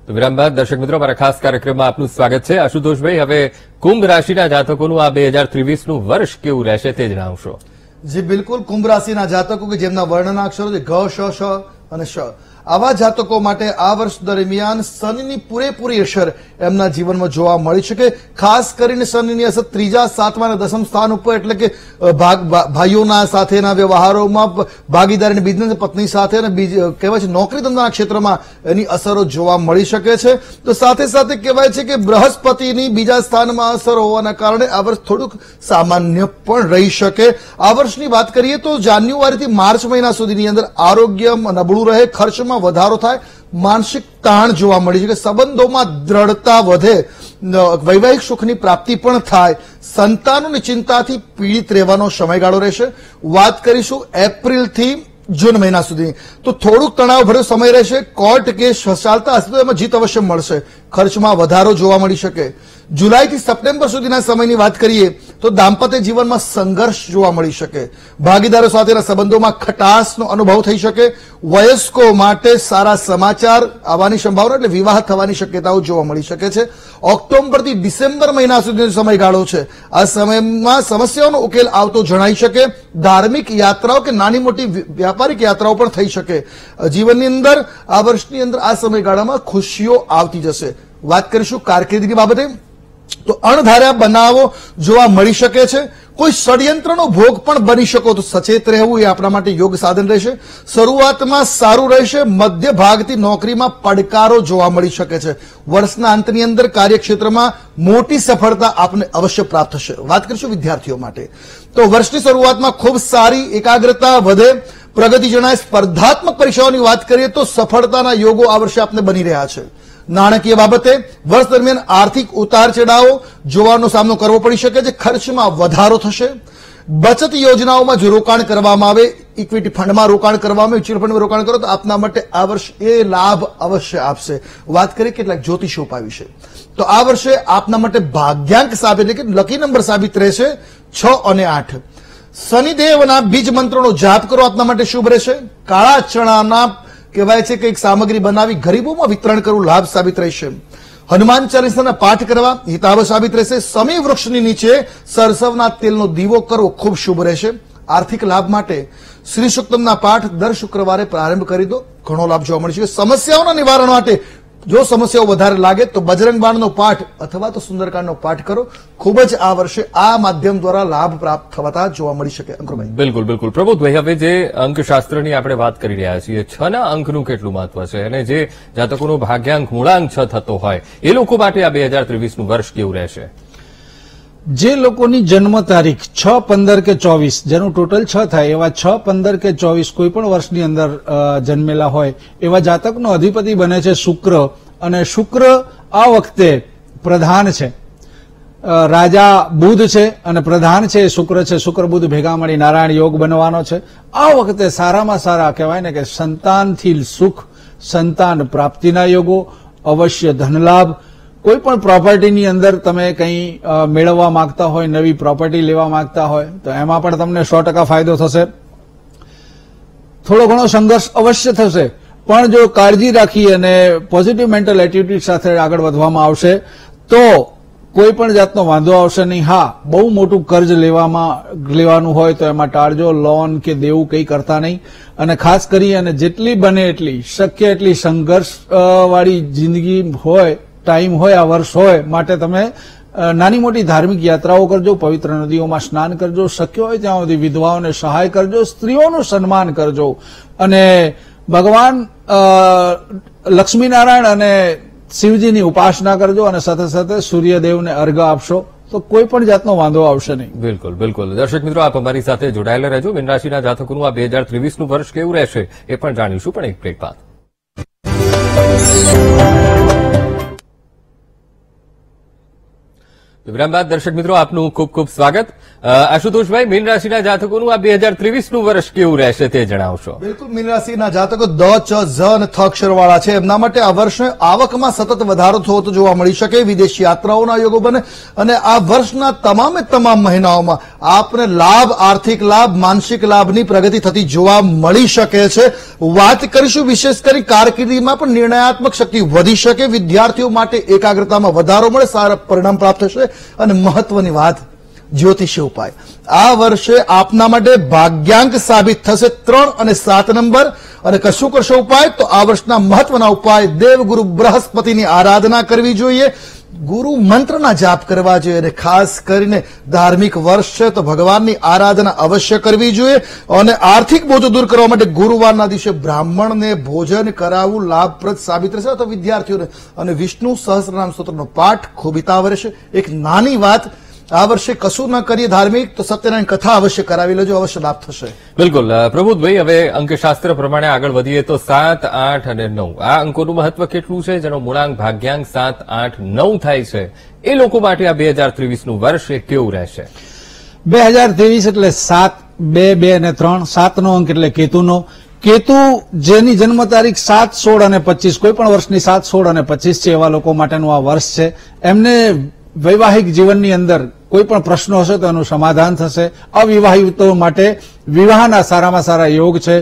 તો વિરામ બાદ દર્શક મિત્રો, મારા ખાસ કાર્યક્રમમાં આપનું સ્વાગત છે. આશુતોષભાઈ, હવે કુંભ રાશિના જાતકોનું આ 2023નું વર્ષ કેવું રહેશે તે જણાવશો. જી બિલકુલ. કુંભ રાશિના જાતકો કે જેમના વર્ણના અક્ષરો છે ઘ, શ, શ અને શ, આવા જાતકો માટે આ વર્ષ દરમિયાન શનિની પૂરેપૂરી અસર એમના જીવનમાં જોવા મળી શકે. ખાસ કરીને શનિની અસર 3જા, 7મા અને 10મ સ્થાન ઉપર, એટલે કે ભાઈઓના સાથેના વ્યવહારોમાં, ભાગીદારી બિઝનેસ, પત્ની સાથે અને કહેવાય છે નોકરી ધંધાના ક્ષેત્રમાં એની અસરો જોવા મળી શકે છે. તો સાથે સાથે કહેવાય છે કે બૃહસ્પતિની 2જા સ્થાનમાં અસર હોવાના કારણે આ વર્ષ થોડુંક સામાન્ય પણ રહી શકે. આ વર્ષની વાત કરીએ તો જાન્યુઆરીથી માર્ચ મહિના સુધીની અંદર આરોગ્ય નબળું રહે, ખર્ચમાં વધારો થાય, માનસિક તાણ જોવા મળી શકે, સંબંધોમાં દ્રઢતા વધે, વૈવાહિક સુખની પ્રાપ્તિ પણ થાય, સંતાનોની ચિંતાથી પીડિત રહેવાનો સમયગાળો રહેશે. વાત કરીશું એપ્રિલથી જૂન મહિના સુધી, તો થોડુંક તણાવ ભર્યો સમય રહેશે. કોર્ટ કેસ ચાલતા હશે તો એમાં જીત અવશ્ય મળશે. ખર્ચમાં વધારો જોવા મળી શકે. જુલાઈથી સપ્ટેમ્બર સુધીના સમયની વાત કરીએ તો દાંપત્ય જીવનમાં સંઘર્ષ જોવા મળી શકે. ભાગીદારો સાથેના સંબંધોમાં ખટાશનો અનુભવ થઈ શકે. વયસ્કો માટે સારા સમાચાર આવવાની સંભાવના, એટલે વિવાહ થવાની શક્યતાઓ જોવા મળી શકે છે. ઓક્ટોબરથી ડિસેમ્બર મહિના સુધીનો સમયગાળો છે. આ સમયમાં સમસ્યાઓનો ઉકેલ આવતો જણાઈ શકે. ધાર્મિક યાત્રાઓ કે નાની મોટી વ્યાપારિક યાત્રાઓ પણ થઈ શકે. જીવનની અંદર આ વર્ષની અંદર આ સમયગાળામાં ખુશીઓ આવતી જશે. વાત કરીશું કારકિર્દીની બાબતે, તો અણધાર્યા બનાવો જોવા મળી શકે છે. કોઈ ષડયંત્રનો ભોગ પણ બની શકો, તો સચેત રહેવું એ આપણા માટે યોગ્ય સાધન રહેશે. શરૂઆતમાં સારું રહેશે. મધ્ય ભાગથી નોકરીમાં પડકારો જોવા મળી શકે છે. વર્ષના અંતની અંદર કાર્યક્ષેત્રમાં મોટી સફળતા આપને અવશ્ય પ્રાપ્ત થશે. વાત કરીશું વિદ્યાર્થીઓ માટે, તો વર્ષની શરૂઆતમાં ખૂબ સારી એકાગ્રતા વધે, પ્રગતિ જણાય. સ્પર્ધાત્મક પરીક્ષાઓની વાત કરીએ તો સફળતાના યોગો આ વર્ષે આપને બની રહ્યા છે. નાણાકીય બાબતે વર્ષ દરમિયાન આર્થિક ઉતાર ચઢાવો જોવાનો સામનો કરવો પડી શકે છે. ખર્ચમાં વધારો થશે. બચત યોજનાઓમાં જો રોકાણ કરવામાં આવે, ઇક્વિટી ફંડમાં રોકાણ કરવામાં, મ્યુચ્યુઅલ ફંડમાં રોકાણ કરો તો આપના માટે આ વર્ષ એ લાભ અવશ્ય આપશે. વાત કરીએ કેટલાક જ્યોતિષ ઉપાય વિશે, તો આ વર્ષે આપના માટે ભાગ્યાંક સાબિત, એટલે કે લકી નંબર સાબિત રહેશે 6 અને 8. શનિદેવના બીજ મંત્રોનો જાપ કરો, આપના માટે શુભ રહેશે. કાળા ચણાના કહેવાય છે કે એક સામગ્રી બનાવી ગરીબોમાં વિતરણ કરવું લાભ સાબિત રહેશે. હનુમાન ચાલીસાના પાઠ કરવા હિતાવ સાબિત રહેશે. સમી વૃક્ષની નીચે સરસવના તેલનો દીવો કરવો ખૂબ શુભ રહેશે. આર્થિક લાભ માટે શ્રી સુક્તમના પાઠ દર શુક્રવારે પ્રારંભ કરી દો, ઘણો લાભ જોવા મળશે. સમસ્યાઓના નિવારણ માટે જો સમસ્યાઓ વધારે લાગે તો બજરંગ બાણનો પાઠ અથવા તો સુંદરકાંડનો પાઠ કરો. ખૂબ જ આ વર્ષે આ માધ્યમ દ્વારા લાભ પ્રાપ્ત થતા જોવા મળી શકે. અંકુરભાઈ, બિલકુલ બિલકુલ. પ્રબોધભાઈ, હવે જે અંકશાસ્ત્રની આપણે વાત કરી રહ્યા છીએ, 6ના અંકનું કેટલું મહત્વ છે, અને જે જાતકોનો ભાગ્યાંક મૂળાંક 6 થતો હોય એ લોકો માટે આ 2023નું વર્ષ કેવું રહેશે? જે લોકોની જન્મ તારીખ 6, 15 કે 24, જેનું ટોટલ 6 થાય એવા 6, 15 કે 24 કોઈ પણ વર્ષની અંદર જન્મેલા હોય એવા જાતકનો અધિપતિ બને છે શુક્ર, અને શુક્ર આ વખતે પ્રધાન છે. રાજા બુધ છે અને પ્રધાન છે શુક્ર છે. શુક્ર બુધ ભેગા મળી નારાયણ યોગ બનવાનો છે. આ વખતે સારામાં સારા કહેવાય ને કે સંતાનથી સુખ, સંતાન પ્રાપ્તિના યોગો, અવશ્ય ધનલાભ. કોઈ પણ પ્રોપર્ટીની અંદર તમે કંઈ મેળવવા માંગતા હોય, નવી પ્રોપર્ટી લેવા માંગતા હોય તો એમાં પણ તમને 100% ફાયદો થશે. થોડો ઘણો સંઘર્ષ અવશ્ય થશે, પણ જો કાળજી રાખી અને પોઝિટિવ મેન્ટલ એટીટ્યુડ સાથે આગળ વધવામાં આવશે તો કોઈ પણ જાતનો વાંધો આવશે નહીં. હા, બહુ મોટું કર્જ લેવાનું હોય તો એમાં ટાળજો. લોન કે દેવું કંઈ કરતા નહીં. અને ખાસ કરી અને જેટલી બને એટલી શક્ય એટલી સંઘર્ષ વાળી જિંદગી હોય, ટાઈમ હોય, આ વર્ષ હોય માટે તમે નાની મોટી ધાર્મિક યાત્રાઓ કરજો, પવિત્ર નદીઓમાં સ્નાન કરજો, શક્ય હોય ત્યાં સુધી વિધવાઓને સહાય કરજો, સ્ત્રીઓનું સન્માન કરજો, અને ભગવાન લક્ષ્મીનારાયણ અને શિવજીની ઉપાસના કરજો, અને સાથે સાથે સૂર્યદેવને અર્ઘ આપશો તો કોઈ પણ જાતનો વાંધો આવશે નહીં. બિલકુલ બિલકુલ. દર્શક મિત્રો, આપ અમારી સાથે જોડાયેલા રહેજો. મીન રાશિના જાતકોનું આ 2023નું વર્ષ કેવું રહેશે એ પણ જાણીશું, પણ એક બ્રેક બાદ. વિરામ બાદ દર્શક મિત્રો આપનું ખૂબ ખૂબ સ્વાગત. આશુતોષભાઈ, મીન રાશિના જાતકોનું આ 2023નું વર્ષ કેવું રહેશે તે જણાવશો. બિલકુલ, મીન રાશિના જાતકો દ, ચ, ઝ અને થ અક્ષરવાળા છે, એમના માટે આ વર્ષે આવકમાં સતત વધારો થતો જોવા મળી શકે. વિદેશ યાત્રાઓના યોગો બને, અને આ વર્ષના તમામે તમામ મહિનાઓમાં આપને લાભ, આર્થિક લાભ, માનસિક લાભની પ્રગતિ થતી જોવા મળી શકે છે. વાત કરીશું વિશેષ કરી કારકિર્દીમાં પણ નિર્ણયાત્મક શક્તિ વધી શકે. વિદ્યાર્થીઓ માટે એકાગ્રતામાં વધારો મળે, સારા પરિણામ પ્રાપ્ત થશે. અને મહત્વની વાત, જ્યોતિષી ઉપાય આ વર્ષે આપના માટે ભાગ્યાંક સાબિત થશે 3 અને 7 નંબર અને કશું કરશો ઉપાય તો આ વર્ષના મહત્વના ઉપાય દેવગુરુ બૃહસ્પતિની આરાધના કરવી જોઈએ, ગુરુ મંત્રના જાપ કરવા જોઈએ અને ખાસ કરીને ધાર્મિક વર્ષ છે તો ભગવાનની આરાધના અવશ્ય કરવી જોઈએ અને આર્થિક બોજો દૂર કરવા માટે ગુરુવારના દિવસે બ્રાહ્મણને ભોજન કરાવવું લાભપ્રદ સાબિત રહેશે તો વિદ્યાર્થીઓને અને વિષ્ણુ સહસ્રનામ સ્તોત્રનો પાઠ ખૂબ હિતાવ રહેશે। એક નાની વાત, આ વર્ષે કશું ન કરીએ ધાર્મિક તો સત્યનારાયણ કથા અવશ્ય કરાવી લેજો, અવશ્ય લાભ થશે। બિલકુલ પ્રબોધભાઈ, હવે અંકશાસ્ત્ર પ્રમાણે આગળ વધીએ તો 7, 8 અને 9 આ અંકોનું મહત્વ કેટલું છે? જેનો મૂળાંક ભાગ્યાંક 7, 8, 9 થાય છે એ લોકો માટે આ 2023નું વર્ષ એ કેવું રહેશે? 2023 એટલે 7, 2, 2 અને 3, 7નો અંક એટલે કેતુનો। કેતુ જેની જન્મ તારીખ 7, 16 અને 25, કોઈ પણ વર્ષની 7, 16 અને 25 છે એવા લોકો માટેનું આ વર્ષ છે। એમને વૈવાહિક જીવનની અંદર કોઈ પણ પ્રશ્નો હશે તો એનું સમાધાન થશે। અવિવાહિતો માટે વિવાહના સારામાં સારા યોગ છે।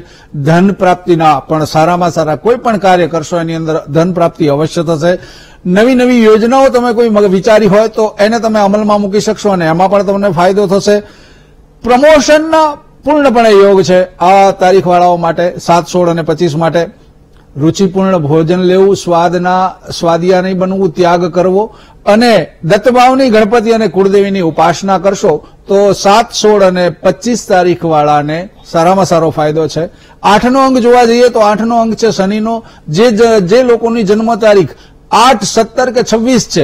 ધન પ્રાપ્તિના પણ સારામાં સારા કોઈ પણ કાર્ય કરશો એની અંદર ધન પ્રાપ્તિ અવશ્ય થશે। નવી નવી યોજનાઓ તમે કોઈ વિચારી હોય તો એને તમે અમલમાં મૂકી શકશો અને એમાં પણ તમને ફાયદો થશે। પ્રમોશનના પૂર્ણપણે યોગ છે આ તારીખવાળાઓ માટે 7, 16 અને 25 માટે। રૂચિપૂર્ણ ભોજન લેવું, સ્વાદિયા નહીં બનવું, ત્યાગ કરવો અને દત્તભાવની ગણપતિ અને કુળદેવીની ઉપાસના કરશો તો 7, 16 અને 25 તારીખ વાળાને સારામાં સારો ફાયદો છે। 8નો અંક જોવા જઈએ તો 8નો અંક છે શનિનો। જે લોકોની જન્મ તારીખ 8, 17 કે 26 છે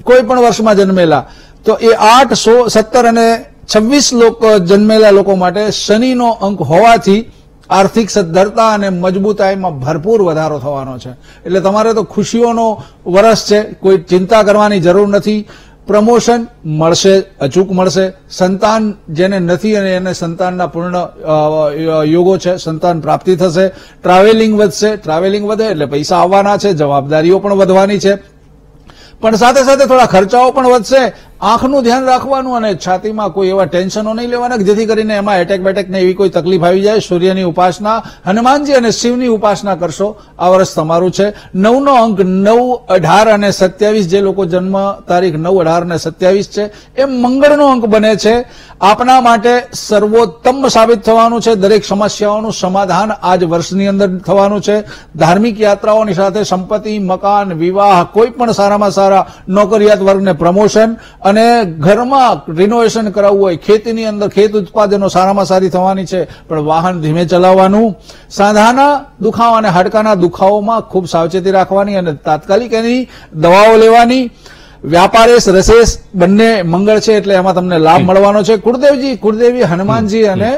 કોઈ પણ વર્ષમાં જન્મેલા તો એ 8, 17 અને 26 જન્મેલા લોકો માટે શનિનો અંક હોવાથી આર્થિક સદ્ધરતા અને મજબૂતાઈમાં ભરપૂર વધારો થવાનો છે। એટલે તમારે તો ખુશીઓનો વર્ષ છે, કોઈ ચિંતા કરવાની જરૂર નથી। પ્રમોશન મળશે, અચૂક મળશે। સંતાન જેને નથી અને એને સંતાનના પૂર્ણ યોગો છે, સંતાન પ્રાપ્તિ થશે। ટ્રાવેલિંગ વધશે, ટ્રાવેલિંગ વધે એટલે પૈસા આવવાના છે, જવાબદારીઓ પણ વધવાની છે, પણ સાથે સાથે થોડા ખર્ચાઓ પણ વધશે। આંખનું ધ્યાન રાખવાનું અને છાતીમાં કોઈ એવા ટેન્શનો નહીં લેવાના જેથી કરીને એમાં એટેક બેટેક ને એવી કોઈ તકલીફ આવી જાય। સૂર્યની ઉપાસના, હનુમાનજી અને શિવની ઉપાસના કરશો, આ વર્ષ તમારું છે। 9નો અંક 9, 18 અને 27 જે લોકો જન્મ તારીખ 9, 18 અને 27 છે એ મંગળનો અંક બને છે। આપના માટે સર્વોત્તમ સાબિત થવાનું છે। દરેક સમસ્યાઓનું સમાધાન આજ વર્ષની અંદર થવાનું છે। ધાર્મિક યાત્રાઓની સાથે સંપત્તિ, મકાન, વિવાહ, કોઈ પણ સારામાં સારા નોકરિયાત વર્ગને પ્રમોશન અને ઘરમાં રિનોવેશન કરાવવું હોય, ખેતીની અંદર ખેત ઉત્પાદનો સારામાં સારી થવાની છે, પણ વાહન ધીમે ચલાવવાનું। સાંધાના દુખાવા અને હાડકાના દુખાવોમાં ખૂબ સાવચેતી રાખવાની અને તાત્કાલિક એની દવાઓ લેવાની। વ્યાપારેશ રસેશ બંને મંગળ છે એટલે એમાં તમને લાભ મળવાનો છે। કુળદેવી, હનુમાનજી અને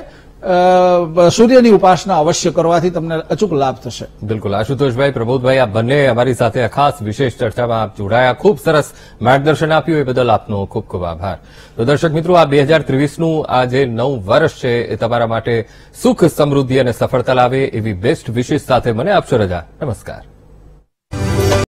સૂર્યની ઉપાસના અવશ્ય કરવાથી તમને અચૂક લાભ થશે। બિલકુલ આશુતોષભાઈ, પ્રબોધભાઈ, આ બંને અમારી સાથે ખાસ વિશેષ ચર્ચામાં આપ જોડાયા, ખૂબ સરસ માર્ગદર્શન આપ્યું એ બદલ આપનો ખૂબ ખૂબ આભાર। તો દર્શક મિત્રો, આ 2023નું આ જે નવું વર્ષ છે એ તમારા માટે સુખ, સમૃદ્ધિ અને સફળતા લાવે એવી બેસ્ટ વિશેષ સાથે મને આપશો રજા। નમસ્કાર।